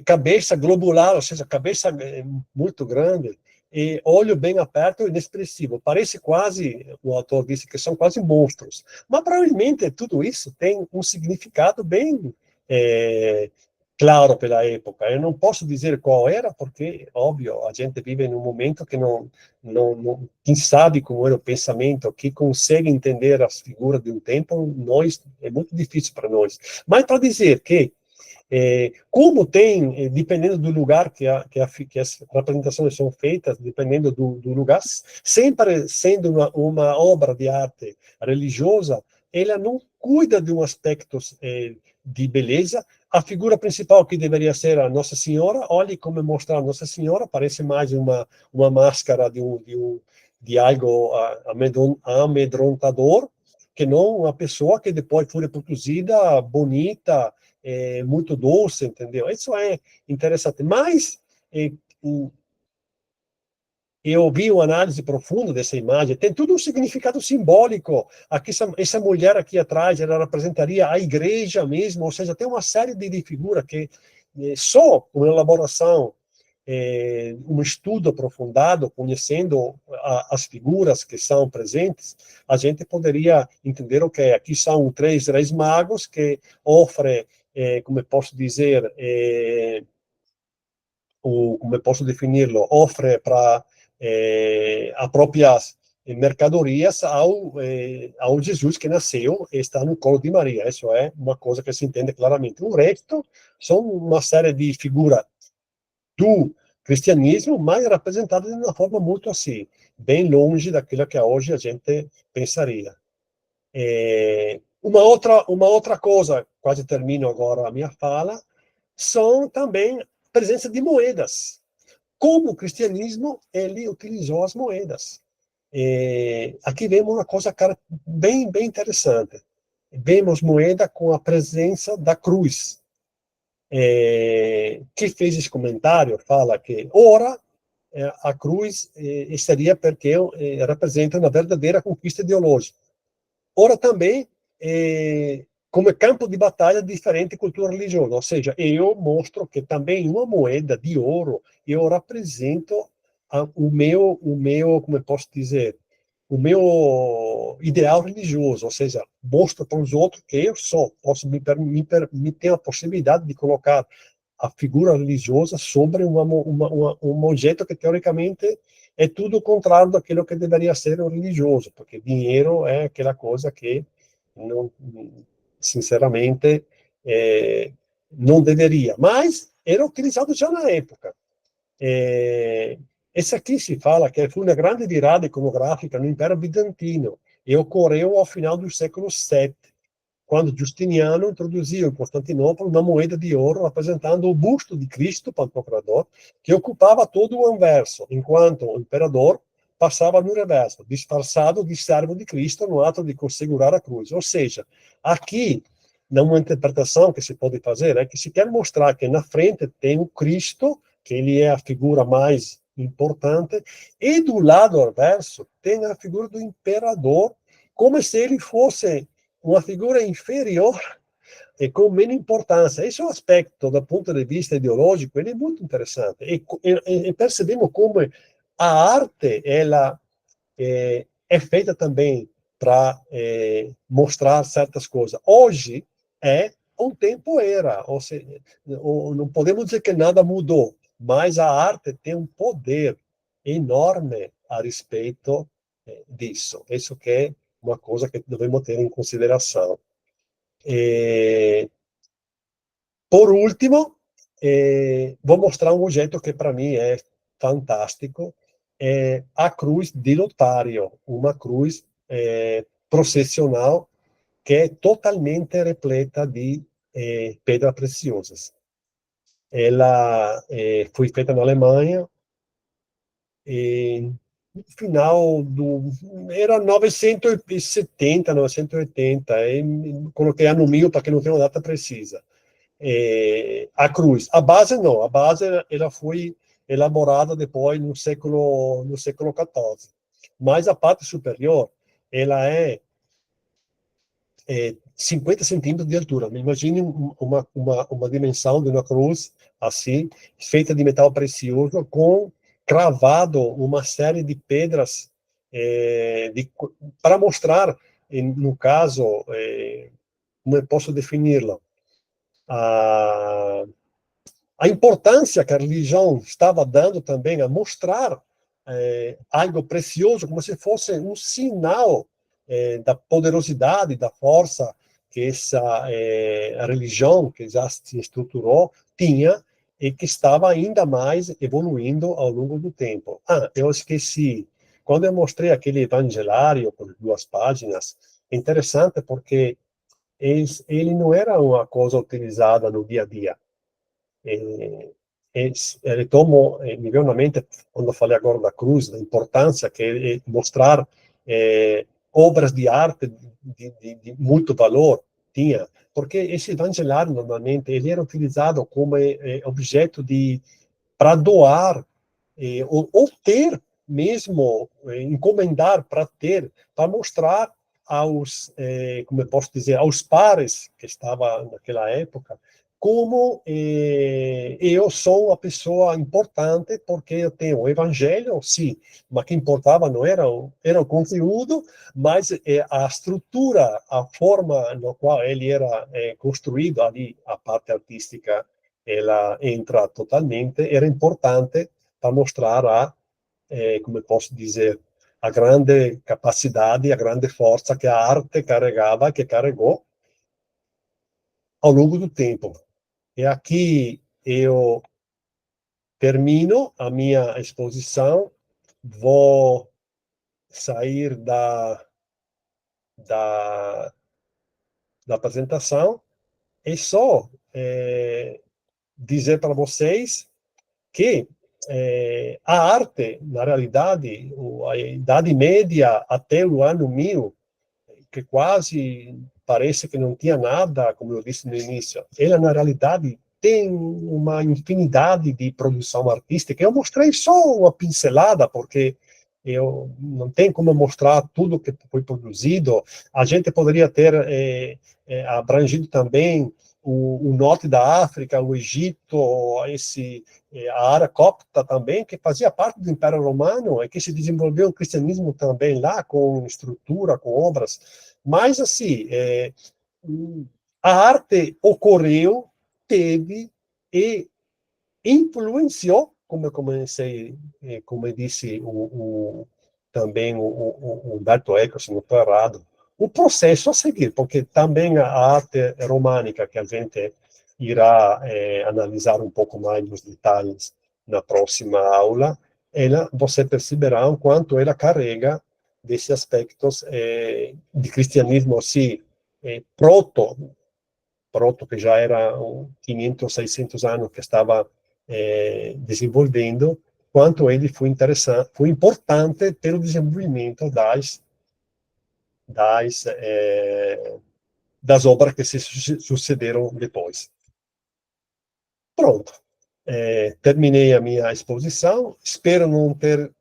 cabeça globular, ou seja, cabeça muito grande, e olho bem aberto e inexpressivo. Parece quase, o autor disse que são quase monstros. Mas provavelmente tudo isso tem um significado bem claro pela época. Eu não posso dizer qual era, porque, óbvio, a gente vive num momento que quem sabe como era o pensamento, que consegue entender as figuras de um tempo, nós, é muito difícil para nós. Mas para dizer que como tem, dependendo do lugar que as representações são feitas, dependendo do lugar, sempre sendo uma obra de arte religiosa, ela não cuida de um aspecto de beleza. A figura principal, que deveria ser a Nossa Senhora, olhe como mostrar a Nossa Senhora, parece mais uma máscara de algo amedrontador, que não uma pessoa que depois foi reproduzida bonita, muito doce, entendeu? Isso é interessante. Mas eu vi uma análise profunda dessa imagem, tem tudo um significado simbólico. Aqui, essa mulher aqui atrás, ela representaria a igreja mesmo, ou seja, tem uma série de figuras que só com elaboração, um estudo aprofundado, conhecendo as figuras que são presentes, a gente poderia entender o que é. Aqui são 3 reis magos que oferem, como eu posso dizer, como eu posso defini-lo, oferem para as próprias mercadorias ao Jesus que nasceu e está no colo de Maria. Isso é uma coisa que se entende claramente. O resto são uma série de figuras do cristianismo, mas representada de uma forma muito assim, bem longe daquilo que hoje a gente pensaria. Uma outra coisa, quase termino agora a minha fala, são também presença de moedas. Como o cristianismo ele utilizou as moedas. Aqui vemos uma coisa bem interessante. Vemos moeda com a presença da cruz. Que fez esse comentário fala que, ora, a cruz seria porque representa uma verdadeira conquista ideológica. Ora, também, como campo de batalha diferente cultura religiosa. Ou seja, eu mostro que também uma moeda de ouro, eu represento como eu posso dizer, o meu ideal religioso, ou seja, mostro para os outros que eu posso me ter a possibilidade de colocar a figura religiosa sobre um objeto que, teoricamente, é tudo o contrário daquilo que deveria ser o religioso, porque dinheiro é aquela coisa que, não, sinceramente, não deveria. Mas era utilizado já na época. Esse aqui se fala que foi uma grande virada iconográfica no Império Bizantino e ocorreu ao final do século VII, quando Justiniano introduziu em Constantinopla uma moeda de ouro representando o busto de Cristo, Pantocrador, que ocupava todo o anverso, enquanto o imperador passava no reverso, disfarçado de servo de Cristo no ato de segurar a cruz. Ou seja, aqui, numa interpretação que se pode fazer, é que se quer mostrar que na frente tem o Cristo, que ele é a figura mais importante, e do lado adverso tem a figura do imperador, como se ele fosse uma figura inferior e com menos importância. Esse é um aspecto, do ponto de vista ideológico, ele é muito interessante. E percebemos como a arte, ela é feita também para mostrar certas coisas. Hoje um tempo era, ou seja, não podemos dizer que nada mudou, mas a arte tem um poder enorme a respeito disso. Isso que é uma coisa que devemos ter em consideração. Por último, vou mostrar um objeto que para mim é fantástico, é a cruz de Lotário, uma cruz processional que é totalmente repleta de pedras preciosas. Ela foi feita na Alemanha e no final do... Era 970, 980, coloquei ano 1000 para que não tenha uma data precisa. A cruz. A base não, a base ela foi elaborada depois no século XIV. Mas a parte superior, ela é 50 centímetros de altura. Imagine uma dimensão de uma cruz assim, feita de metal precioso, com cravado uma série de pedras para mostrar, no caso, como eu posso defini-la? A, a importância que a religião estava dando também a mostrar algo precioso, como se fosse um sinal da poderosidade, da força que essa religião, que já se estruturou, tinha, e que estava ainda mais evoluindo ao longo do tempo. Eu esqueci. Quando eu mostrei aquele evangelário com 2 páginas, é interessante porque ele não era uma coisa utilizada no dia a dia. Eh, Retomo, me veio na mente, quando falei agora da cruz, da importância que é mostrar obras de arte de muito valor tinha, porque esse evangelário, normalmente, ele era utilizado como objeto para doar, ou ter mesmo, encomendar para ter, para mostrar aos, como eu posso dizer, aos pares que estavam naquela época, como eu sou uma pessoa importante porque eu tenho o evangelho, sim, mas o que importava não era o conteúdo, mas a estrutura, a forma na qual ele era construído ali, a parte artística, ela entra totalmente, era importante para mostrar como eu posso dizer, a grande capacidade, a grande força que a arte carregava, que carregou ao longo do tempo. E aqui eu termino a minha exposição, vou sair da, da apresentação e só dizer para vocês que a arte, na realidade, a Idade Média até o ano 1000, que quase parece que não tinha nada, como eu disse no início, ela, na realidade, tem uma infinidade de produção artística. Eu mostrei só uma pincelada, porque eu não tenho como mostrar tudo que foi produzido. A gente poderia ter abrangido também o norte da África, o Egito, a área copta também, que fazia parte do Império Romano, e que se desenvolveu o cristianismo também lá, com estrutura, com obras. Mas, assim, a arte ocorreu, teve e influenciou, como eu comecei, como eu disse também o Humberto Eco, se não estou errado, o processo a seguir, porque também a arte românica, que a gente irá analisar um pouco mais nos detalhes na próxima aula, você perceberá o quanto ela carrega desses aspectos de cristianismo, assim, proto, que já era 500, 600 anos que estava desenvolvendo, quanto ele foi interessante, foi importante pelo desenvolvimento das, das obras que se sucederam depois. Pronto. Terminei a minha exposição. Espero não ter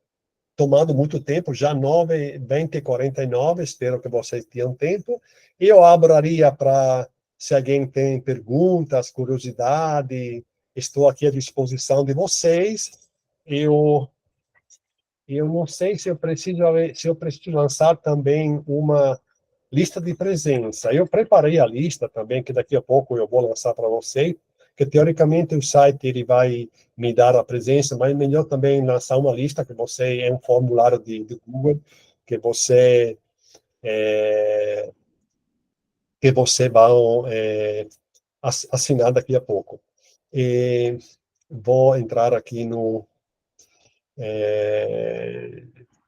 tomando muito tempo, já 9h20, 49, espero que vocês tenham tempo. Eu abriria para, se alguém tem perguntas, curiosidade, estou aqui à disposição de vocês. Eu não sei se eu preciso lançar também uma lista de presença. Eu preparei a lista também, que daqui a pouco eu vou lançar para vocês, que teoricamente o site ele vai me dar a presença, mas é melhor também lançar uma lista que você é um formulário de Google que é, você vai assinar daqui a pouco. E vou entrar aqui no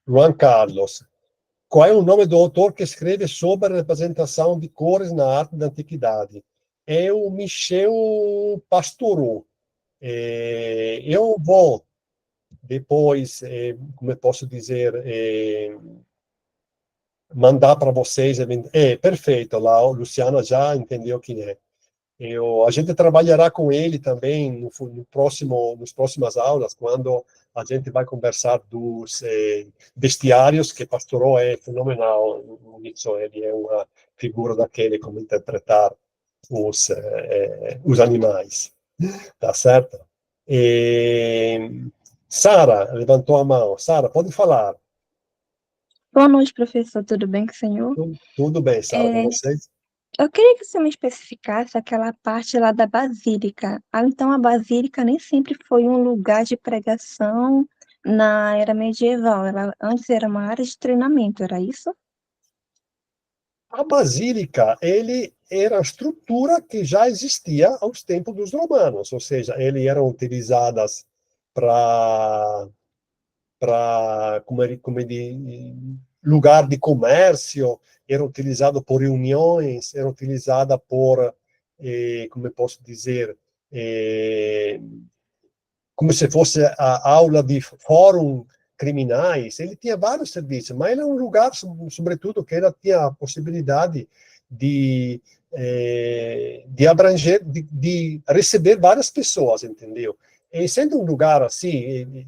Juan Carlos. Qual é o nome do autor que escreve sobre a representação de cores na arte da antiguidade? É o Michel Pastoureau. Eu vou depois, como eu posso dizer, mandar para vocês. Perfeito, lá o Luciano já entendeu quem é. A gente trabalhará com ele também nos próximas aulas, quando a gente vai conversar dos bestiários, que Pastoral é fenomenal nisso. Ele é uma figura daquele, como interpretar os animais, tá certo? Sara levantou a mão. Sara, pode falar. Boa noite, professor. Tudo bem com o senhor? Tudo bem, Sara, com É, vocês? eu queria que você me especificasse aquela parte lá da Basílica. Então, a Basílica nem sempre foi um lugar de pregação na era medieval. Ela antes era uma área de treinamento, era isso? A basílica, ele era a estrutura que já existia aos tempos dos romanos, ou seja, ele eram utilizadas para lugar de comércio, era utilizado por reuniões, era utilizada por, como eu posso dizer, como se fosse a aula de fórum criminais. Ele tinha vários serviços, mas ele é um lugar, sobretudo, que ele tinha a possibilidade de abranger, de receber várias pessoas, entendeu? E sendo um lugar assim,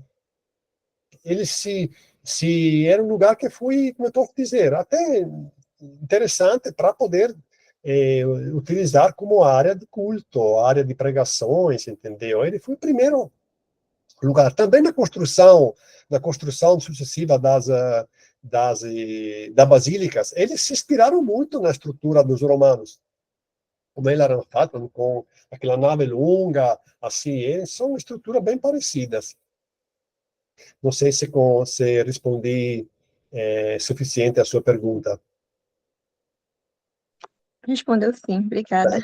ele se era um lugar que foi, como eu estou a dizer, até interessante para poder utilizar como área de culto, área de pregações, entendeu? Ele foi o primeiro lugar. Também na construção sucessiva das basílicas, eles se inspiraram muito na estrutura dos romanos, como eles eram feitos, com aquela nave longa, assim, eles são estruturas bem parecidas. Não sei se respondi suficiente à sua pergunta. Respondeu sim, obrigada.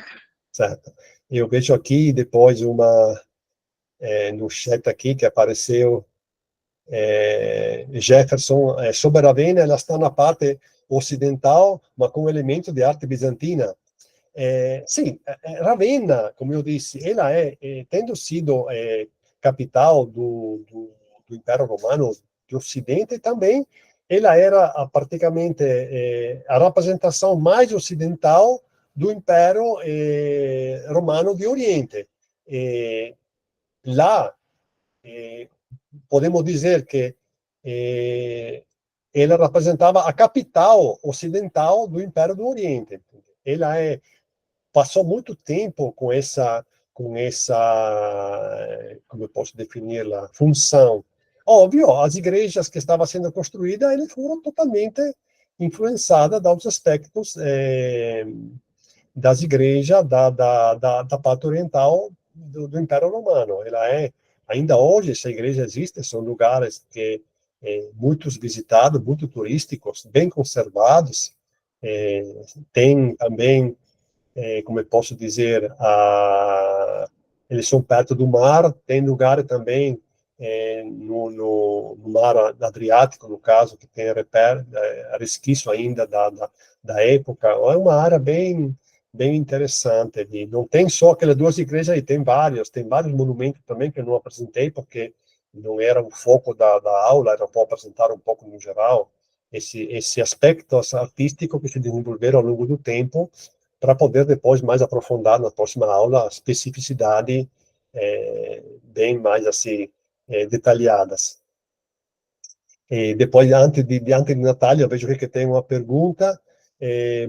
Certo. Eu vejo aqui depois no chat aqui que apareceu Jefferson, sobre a Ravenna, ela está na parte ocidental, mas com elemento de arte bizantina. Sim, Ravenna, como eu disse, ela tendo sido capital do Império Romano do Ocidente também, ela era praticamente a representação mais ocidental do Império Romano de Oriente. Lá, podemos dizer que ela representava a capital ocidental do Império do Oriente. Ela passou muito tempo com essa, como eu posso definir-la, função. Óbvio, as igrejas que estavam sendo construídas, eles foram totalmente influenciadas dos aspectos das igrejas da parte oriental do Império Romano. Ainda hoje, essa igreja existe, são lugares que muitos visitados, muito turísticos, bem conservados. Tem também, como eu posso dizer, eles são perto do mar, tem lugar também no mar Adriático, no caso, que tem resquício ainda da época. É uma área bem interessante. E não tem só aquelas duas igrejas aí, tem vários monumentos também que eu não apresentei, porque não era o foco da aula, era para apresentar um pouco no geral esse aspecto artístico que se desenvolveram ao longo do tempo, para poder depois mais aprofundar na próxima aula especificidade bem mais assim detalhadas. E depois, antes de Natal, eu vejo que tem uma pergunta.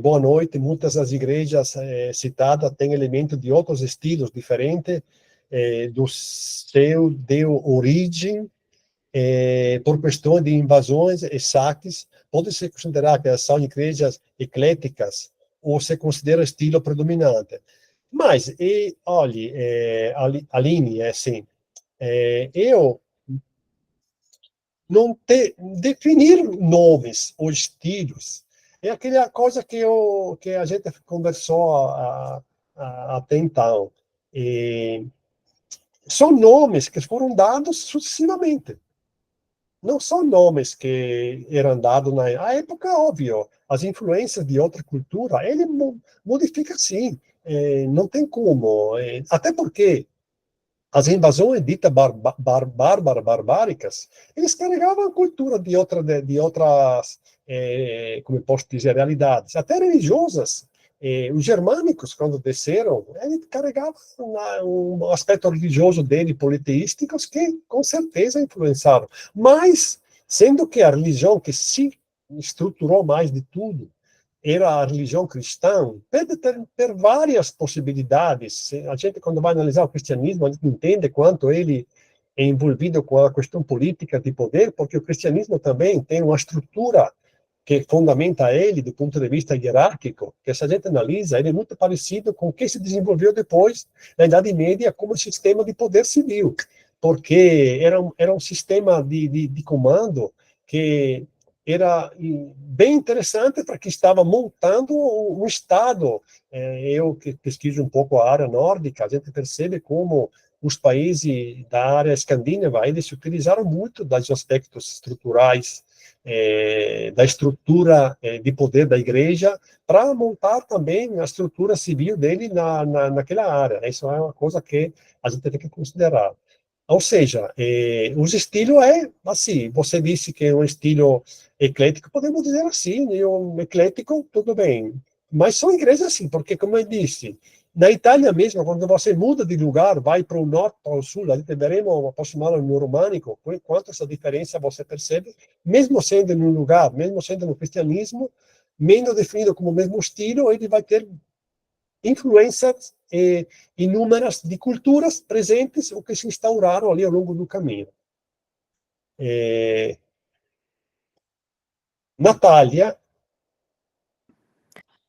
Boa noite. Muitas das igrejas citadas têm elementos de outros estilos diferentes do seu de origem por questão de invasões e saques. Pode-se considerar que são igrejas ecléticas ou se considera estilo predominante. Mas, olhe, Aline, é assim, eu não definir nomes ou estilos é aquela coisa que a gente conversou até então. E são nomes que foram dados sucessivamente. Não são nomes que eram dados na época, óbvio. As influências de outra cultura, ele modifica sim. Não tem como. Até porque as invasões ditas barbáricas, eles carregavam a cultura de outras, como eu posso dizer, realidades, até religiosas. Os germânicos, quando desceram, eles carregavam um aspecto religioso dele, politeísticos, que com certeza influenciaram. Mas, sendo que a religião que se estruturou mais de tudo era a religião cristã, pode ter várias possibilidades. A gente, quando vai analisar o cristianismo, a gente entende quanto ele é envolvido com a questão política de poder, porque o cristianismo também tem uma estrutura que fundamenta ele do ponto de vista hierárquico, que se a gente analisa, ele é muito parecido com o que se desenvolveu depois, na Idade Média, como sistema de poder civil, porque era um sistema de comando que era bem interessante para quem estava montando um Estado. Eu que pesquiso um pouco a área nórdica, a gente percebe como os países da área escandinava, eles se utilizaram muito dos aspectos estruturais da estrutura de poder da igreja para montar também a estrutura civil dele naquela área. Isso é uma coisa que a gente tem que considerar. Ou seja, os estilos assim, você disse que é um estilo eclético, podemos dizer assim, né? Um eclético, tudo bem. Mas são igrejas assim, porque, como eu disse, na Itália mesmo, quando você muda de lugar, vai para o norte, para o sul, a gente veremos aproximado no românico, quanto essa diferença você percebe, mesmo sendo em um lugar, mesmo sendo no cristianismo, menos definido como o mesmo estilo, ele vai ter influências inúmeras de culturas presentes ou que se instauraram ali ao longo do caminho. Natália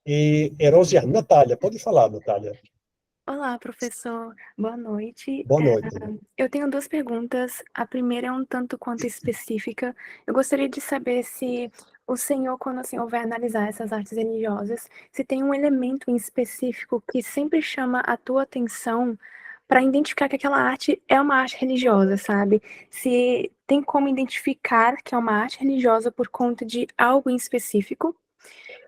e Rosiane. Natália, pode falar, Natália. Olá, professor. Boa noite. Boa noite. Eu tenho duas perguntas. A primeira é um tanto quanto específica. Eu gostaria de saber se o senhor, quando o senhor vai analisar essas artes religiosas, se tem um elemento em específico que sempre chama a tua atenção para identificar que aquela arte é uma arte religiosa, sabe? Se tem como identificar que é uma arte religiosa por conta de algo em específico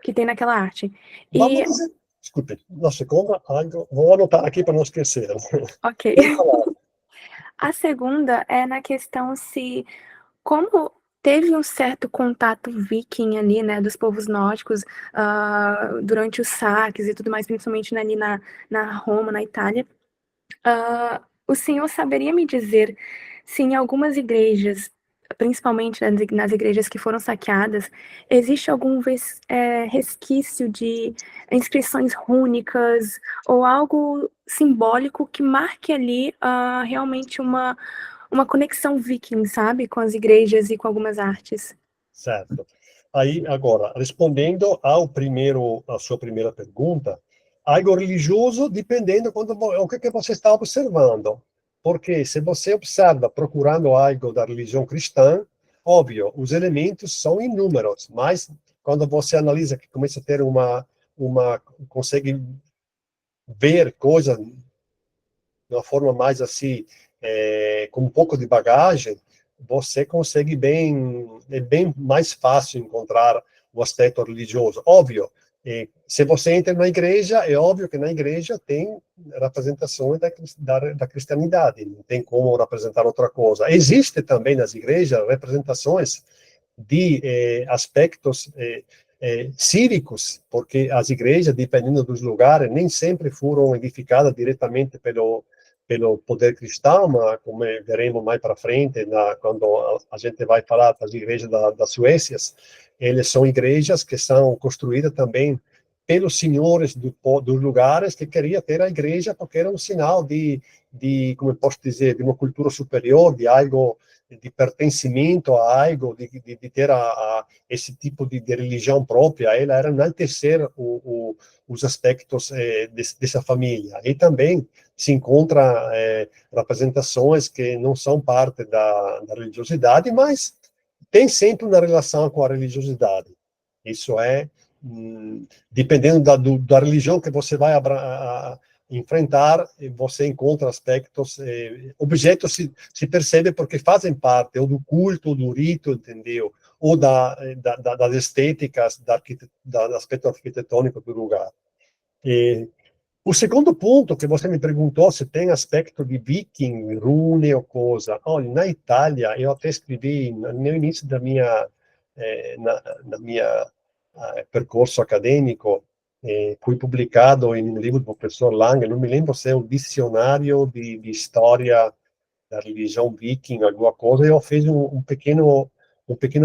que tem naquela arte. Vamos dizer, desculpe, na segunda, vou anotar aqui para não esquecer. Ok. Pode falar. A segunda é na questão se, como teve um certo contato viking ali, né, dos povos nórdicos, durante os saques e tudo mais, principalmente ali na Roma, na Itália, o senhor saberia me dizer se em algumas igrejas, principalmente nas igrejas que foram saqueadas, existe algum resquício de inscrições rúnicas ou algo simbólico que marque ali realmente uma conexão viking, sabe? Com as igrejas e com algumas artes. Certo. Aí, agora, respondendo à sua primeira pergunta, algo religioso, dependendo o que você está observando. Porque se você observa procurando algo da religião cristã, óbvio, os elementos são inúmeros, mas quando você analisa, que começa a ter consegue ver coisas de uma forma mais assim, com um pouco de bagagem, você consegue é bem mais fácil encontrar o aspecto religioso. Óbvio, se você entra na igreja, é óbvio que na igreja tem representações da cristianidade, não tem como representar outra coisa. Existe também nas igrejas representações de aspectos cívicos, porque as igrejas, dependendo dos lugares, nem sempre foram edificadas diretamente pelo poder cristão, mas como veremos mais para frente, quando a gente vai falar das igrejas das Suécias, eles são igrejas que são construídas também pelos senhores dos lugares que queriam ter a igreja porque era um sinal como eu posso dizer, de uma cultura superior, de algo, de pertencimento a algo, de ter esse tipo de religião própria. Ela era enaltecer os aspectos dessa família. E também se encontra representações que não são parte da religiosidade, mas tem sempre uma relação com a religiosidade. Isso é, dependendo da religião que você vai enfrentar, você encontra aspectos, objetos se percebe porque fazem parte ou do culto, ou do rito, entendeu? Ou das estéticas, do aspecto arquitetônico do lugar. O segundo ponto que você me perguntou se tem aspecto de viking, rune ou coisa. Olha, na Itália, eu até escrevi no início da minha percorso acadêmico, foi publicado em um livro do professor Lang, não me lembro se é um dicionário de história da religião viking, alguma coisa. Eu fiz um pequeno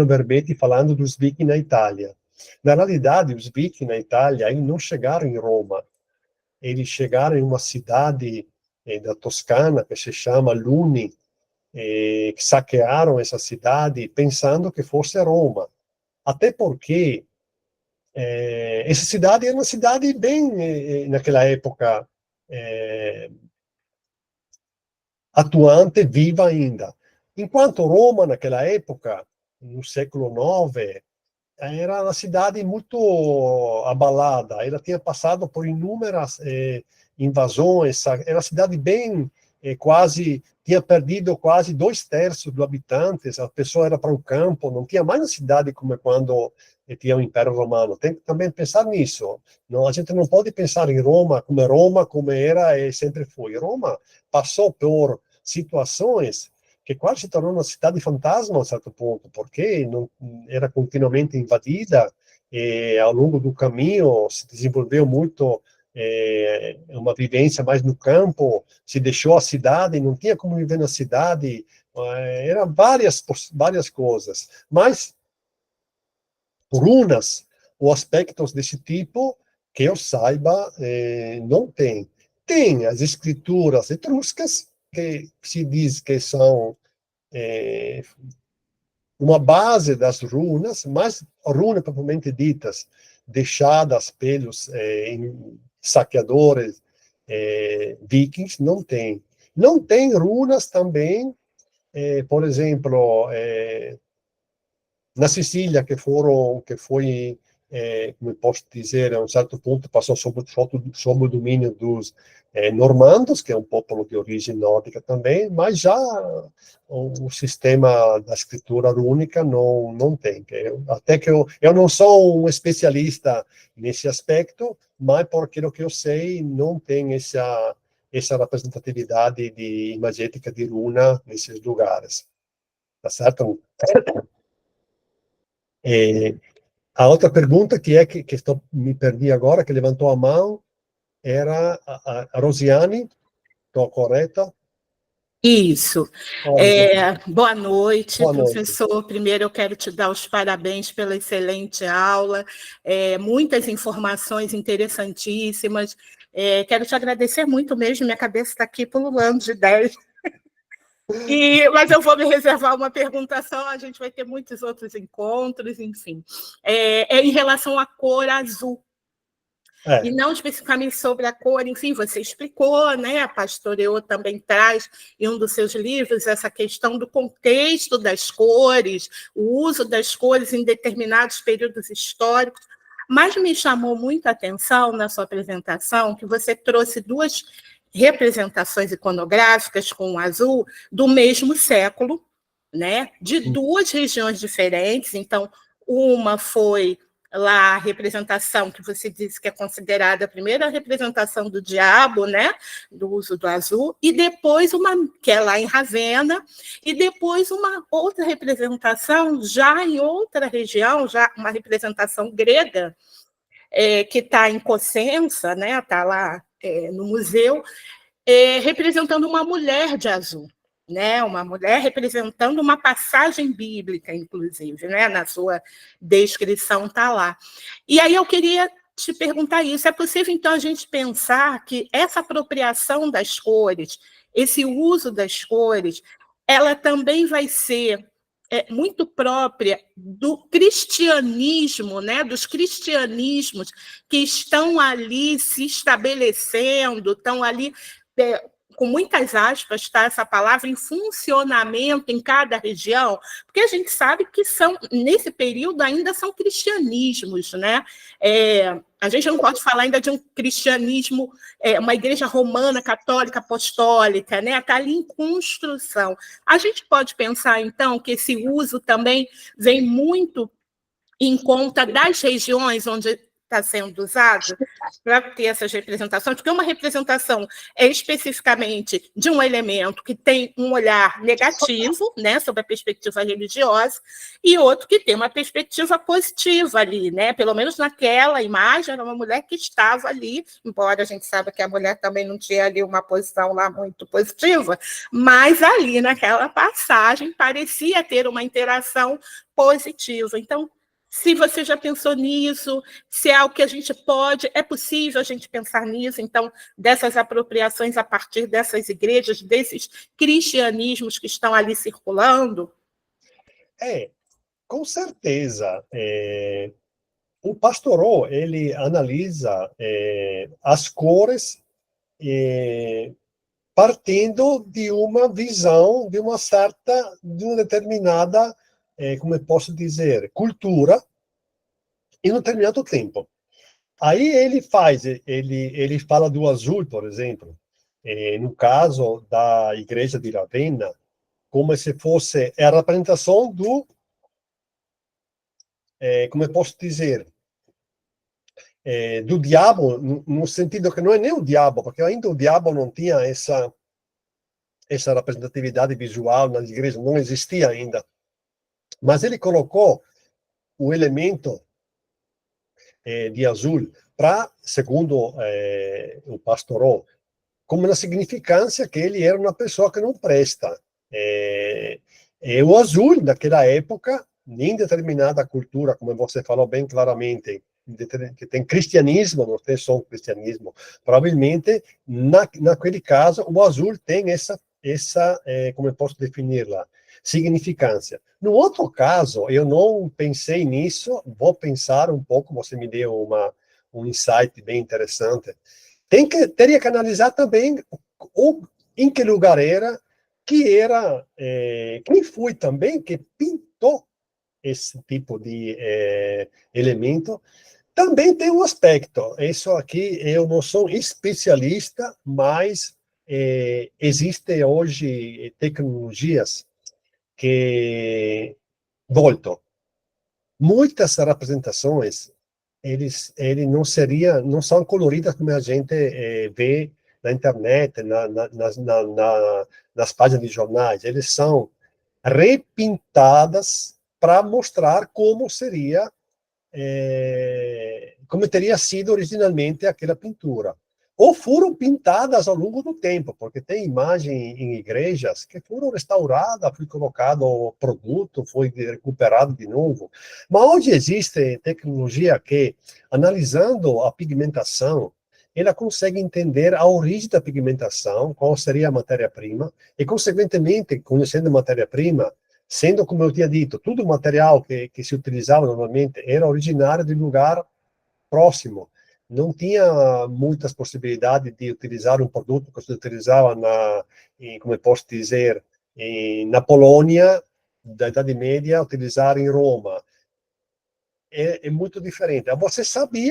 verbete falando dos vikings na Itália. Na realidade, os vikings na Itália, eles não chegaram em Roma. Eles chegaram em uma cidade da Toscana que se chama Luni, que saquearam essa cidade pensando que fosse Roma. Até porque essa cidade era uma cidade bem, naquela época, atuante, viva ainda. Enquanto Roma, naquela época, no século IX, era uma cidade muito abalada. Ela tinha passado por inúmeras invasões. Era uma cidade bem, quase, tinha perdido quase 2/3 dos habitantes. A pessoa era para o campo, não tinha mais uma cidade como quando tinha o Império Romano. Tem que também pensar nisso. Não, a gente não pode pensar em Roma, como era e sempre foi. Roma passou por situações que quase se tornou uma cidade fantasma a certo ponto, porque não era continuamente invadida, e ao longo do caminho se desenvolveu muito uma vivência mais no campo, se deixou a cidade, não tinha como viver na cidade, eram várias coisas. Mas runas ou aspectos desse tipo, que eu saiba, não tem. Tem as escrituras etruscas, que se diz que são uma base das runas, mas runas propriamente ditas, deixadas pelos saqueadores vikings, não tem. Não tem runas também, por exemplo, na Sicília, que foi, como posso dizer, a um certo ponto passou sob o domínio dos normandos, que é um povo de origem nórdica também, mas já o sistema da escritura rúnica não tem. Até que eu não sou um especialista nesse aspecto, mas por aquilo que eu sei, não tem essa representatividade de imagética de runa nesses lugares. Tá certo? A outra pergunta que me perdi agora, que levantou a mão, era a Rosiane, estou correta? Isso. Boa noite, Boa noite. professor. Primeiro, eu quero te dar os parabéns pela excelente aula, muitas informações interessantíssimas. Quero te agradecer muito mesmo, minha cabeça está aqui pululando de 10. Mas eu vou me reservar uma pergunta só, a gente vai ter muitos outros encontros, enfim. Em relação à cor azul. E não especificamente sobre a cor, enfim, você explicou, né? A Pastoreou também traz em um dos seus livros essa questão do contexto das cores, o uso das cores em determinados períodos históricos, mas me chamou muita atenção na sua apresentação que você trouxe duas representações iconográficas com o azul do mesmo século, né? De duas regiões diferentes. Então, uma foi lá a representação que você disse que é considerada a primeira representação do diabo, né, do uso do azul, e depois uma que é lá em Ravenna, e depois uma outra representação já em outra região, já uma representação grega, que está em Cosenza, né, está lá no museu, representando uma mulher de azul, né? Uma mulher representando uma passagem bíblica, inclusive, né? Na sua descrição está lá. E aí eu queria te perguntar isso. É possível, então, a gente pensar que essa apropriação das cores, esse uso das cores, ela também vai ser muito própria do cristianismo, né? Dos cristianismos que estão ali se estabelecendo, estão ali, com muitas aspas, tá, essa palavra, em funcionamento em cada região, porque a gente sabe que nesse período ainda são cristianismos, né? A gente não pode falar ainda de um cristianismo, uma igreja romana, católica, apostólica, né? Está ali em construção. A gente pode pensar, então, que esse uso também vem muito em conta das regiões onde está sendo usado para ter essas representações, porque uma representação é especificamente de um elemento que tem um olhar negativo, né, sobre a perspectiva religiosa, e outro que tem uma perspectiva positiva ali, né? Pelo menos naquela imagem, era uma mulher que estava ali, embora a gente saiba que a mulher também não tinha ali uma posição lá muito positiva, mas ali naquela passagem parecia ter uma interação positiva. Então, se você já pensou nisso, se é algo que a gente é possível a gente pensar nisso, então, dessas apropriações a partir dessas igrejas, desses cristianismos que estão ali circulando? Com certeza. O Pastoró, ele analisa as cores partindo de uma visão, de uma determinada, como eu posso dizer, cultura, em um determinado tempo. Aí ele fala do azul, por exemplo, no caso da igreja de Ravenna, como se fosse a representação como eu posso dizer, do diabo, no sentido que não é nem o diabo, porque ainda o diabo não tinha essa representatividade visual nas igrejas, não existia ainda. Mas ele colocou o elemento de azul para, segundo o Pastoró, como na significância que ele era uma pessoa que não presta. O azul, naquela época, em determinada cultura, como você falou bem claramente, que tem cristianismo, não tem só cristianismo, provavelmente, naquele caso, o azul tem essa como eu posso definir lá, significância. No outro caso, eu não pensei nisso, vou pensar um pouco, você me deu um insight bem interessante. Teria que analisar também em que lugar era, quem foi também que pintou esse tipo de elemento. Também tem um aspecto, isso aqui eu não sou especialista, mas existem hoje tecnologias que voltam. Muitas representações eles não são coloridas como a gente vê na internet, nas páginas de jornais. Eles são repintadas para mostrar como seria, como teria sido originalmente aquela pintura. Ou foram pintadas ao longo do tempo, porque tem imagem em igrejas que foram restauradas, foi colocado produto, foi recuperado de novo. Mas hoje existe tecnologia que, analisando a pigmentação, ela consegue entender a origem da pigmentação, qual seria a matéria-prima, e, consequentemente, conhecendo a matéria-prima, sendo, como eu tinha dito, tudo material que se utilizava normalmente era originário de lugar próximo. Não tinha muitas possibilidades de utilizar um produto que se utilizava como eu posso dizer, na Polônia, da Idade Média, utilizar em Roma. É muito diferente. Você sabe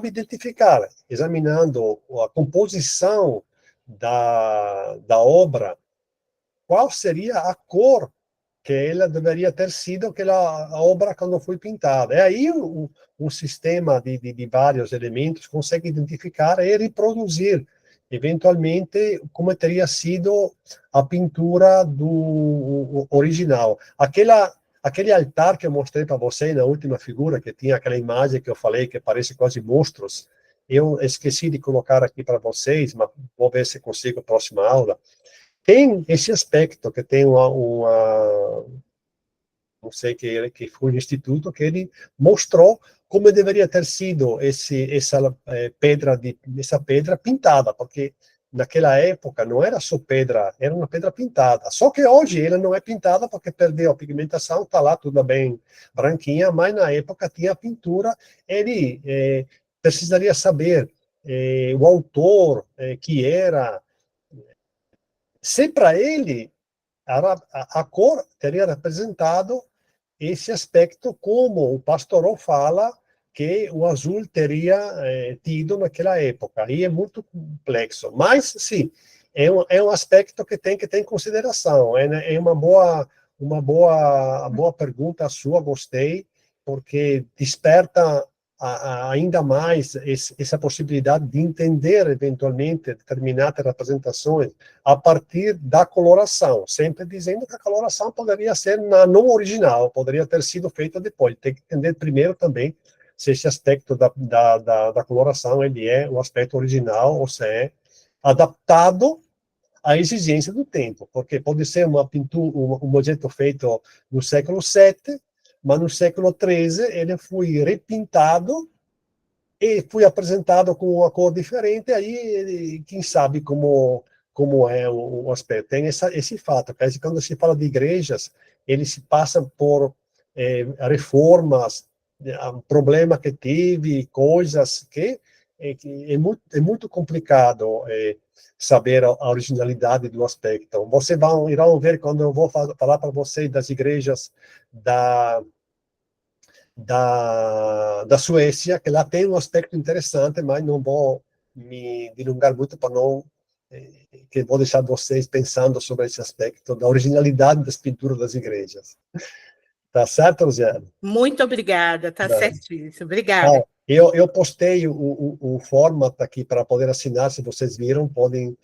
identificar, examinando a composição da obra, qual seria a cor que ela deveria ter sido a obra quando foi pintada. E aí um sistema de vários elementos consegue identificar e reproduzir, eventualmente, como teria sido a pintura do original. Aquele altar que eu mostrei para você na última figura, que tinha aquela imagem que eu falei que parece quase monstros, eu esqueci de colocar aqui para vocês, mas vou ver se consigo na próxima aula, tem esse aspecto que tem não sei que foi um instituto que ele mostrou como deveria ter sido essa pedra pintada, porque naquela época não era só pedra, era uma pedra pintada. Só que hoje ela não é pintada porque perdeu a pigmentação, está lá tudo bem branquinha, mas na época tinha pintura. Ele precisaria saber o autor que era. Se para ele a cor teria representado esse aspecto, como o Pastoró fala que o azul teria tido naquela época. Aí é muito complexo. Mas, sim, é um aspecto que tem que ter em consideração. É uma boa pergunta a sua, gostei, porque desperta ainda mais essa possibilidade de entender, eventualmente, determinadas representações a partir da coloração, sempre dizendo que a coloração poderia ser não original, poderia ter sido feita depois. Tem que entender primeiro também se esse aspecto da coloração ele é o aspecto original ou se é adaptado à exigência do tempo, porque pode ser uma pintura, um objeto feito no século VII, mas no século XIII ele foi repintado e foi apresentado com uma cor diferente, aí quem sabe como é o aspecto. Tem esse fato, que quando se fala de igrejas, eles se passam por reformas, problema que teve, coisas que é muito complicado saber a originalidade do aspecto. Vocês irão ver quando eu vou falar para vocês das igrejas da Suécia, que lá tem um aspecto interessante, mas não vou me dilungar muito para não que vou deixar vocês pensando sobre esse aspecto da originalidade das pinturas das igrejas. Tá certo, Rosiane? Muito obrigada, tá certíssimo. Obrigada. Eu postei o format aqui para poder assinar, se vocês viram, podem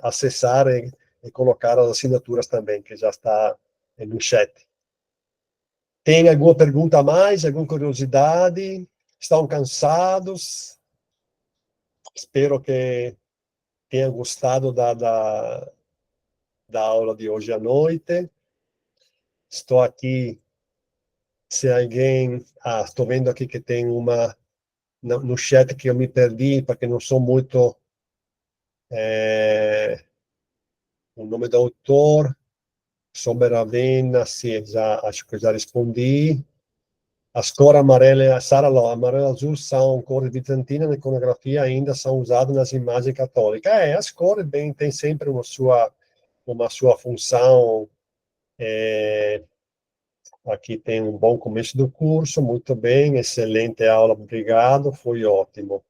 acessar e colocar as assinaturas também, que já está no chat. Tem alguma pergunta a mais? Alguma curiosidade? Estão cansados? Espero que tenham gostado da aula de hoje à noite. Estou aqui, se alguém... estou vendo aqui que tem uma no chat que eu me perdi, porque não sou muito... o nome do autor, Soberavena, sim, acho que já respondi. As cores amarela, Sara, amarelo e azul são cores bizantinas na iconografia, ainda são usadas nas imagens católicas. As cores têm sempre uma sua função. Aqui tem um bom começo do curso, muito bem, excelente aula, obrigado, foi ótimo.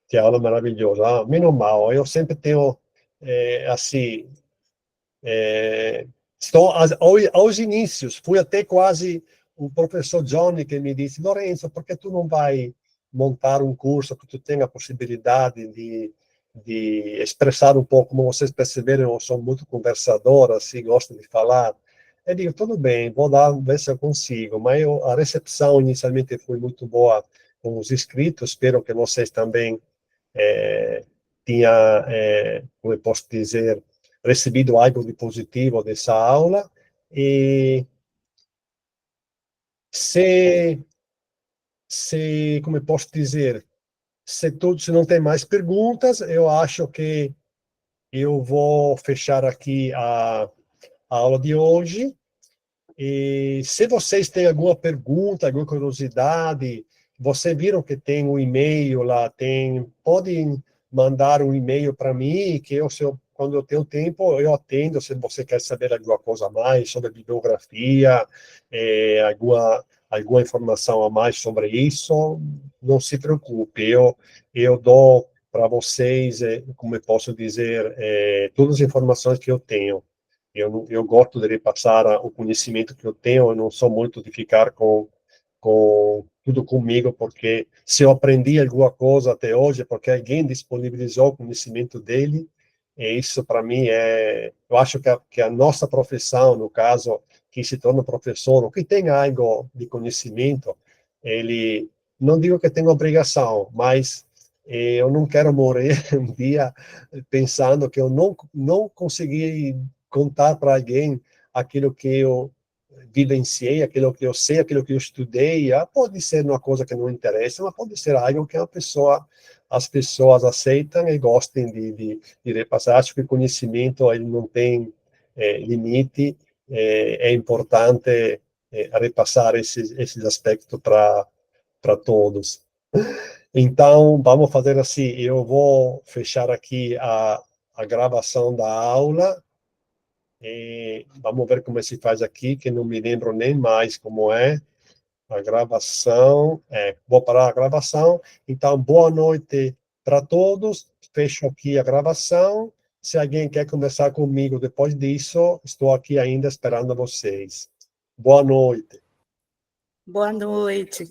Que aula maravilhosa. Menos mal, eu sempre tenho, assim, estou aos inícios, fui até quase o professor Johnny que me disse, Lorenzo, por que tu não vai montar um curso que tu tenha a possibilidade de expressar um pouco, como vocês perceberam, eu sou muito conversador, assim, gosto de falar. Eu digo, tudo bem, vou ver se eu consigo, mas a recepção inicialmente foi muito boa com os inscritos, espero que vocês também tenham, como eu posso dizer, recebido algo de positivo dessa aula. E como eu posso dizer, se não tem mais perguntas, eu acho que eu vou fechar aqui a aula de hoje. E se vocês têm alguma pergunta, alguma curiosidade, vocês viram que tem um e-mail lá, podem mandar um e-mail para mim, que quando eu tenho tempo, eu atendo, se você quer saber alguma coisa a mais sobre bibliografia, alguma informação a mais sobre isso, não se preocupe, eu dou para vocês, como eu posso dizer, todas as informações que eu tenho. Eu gosto de passar o conhecimento que eu tenho, eu não sou muito de ficar com tudo comigo, porque se eu aprendi alguma coisa até hoje, porque alguém disponibilizou o conhecimento dele, e isso para mim eu acho que a nossa profissão, no caso, que se torna professor, ou que tem algo de conhecimento, ele, não digo que tem obrigação, mas Eu não quero morrer um dia pensando que eu não consegui contar para alguém aquilo que eu vivenciei, aquilo que eu sei, aquilo que eu estudei. Pode ser uma coisa que não interessa, mas pode ser algo que as pessoas aceitam e gostem de repassar. Acho que o conhecimento ele não tem limite. É importante repassar esses aspectos para todos. Então, vamos fazer assim, eu vou fechar aqui a gravação da aula, e vamos ver como se faz aqui, que não me lembro nem mais como é a gravação. Vou parar a gravação. Então, boa noite para todos, fecho aqui a gravação. Se alguém quer conversar comigo depois disso, estou aqui ainda esperando vocês. Boa noite. Boa noite.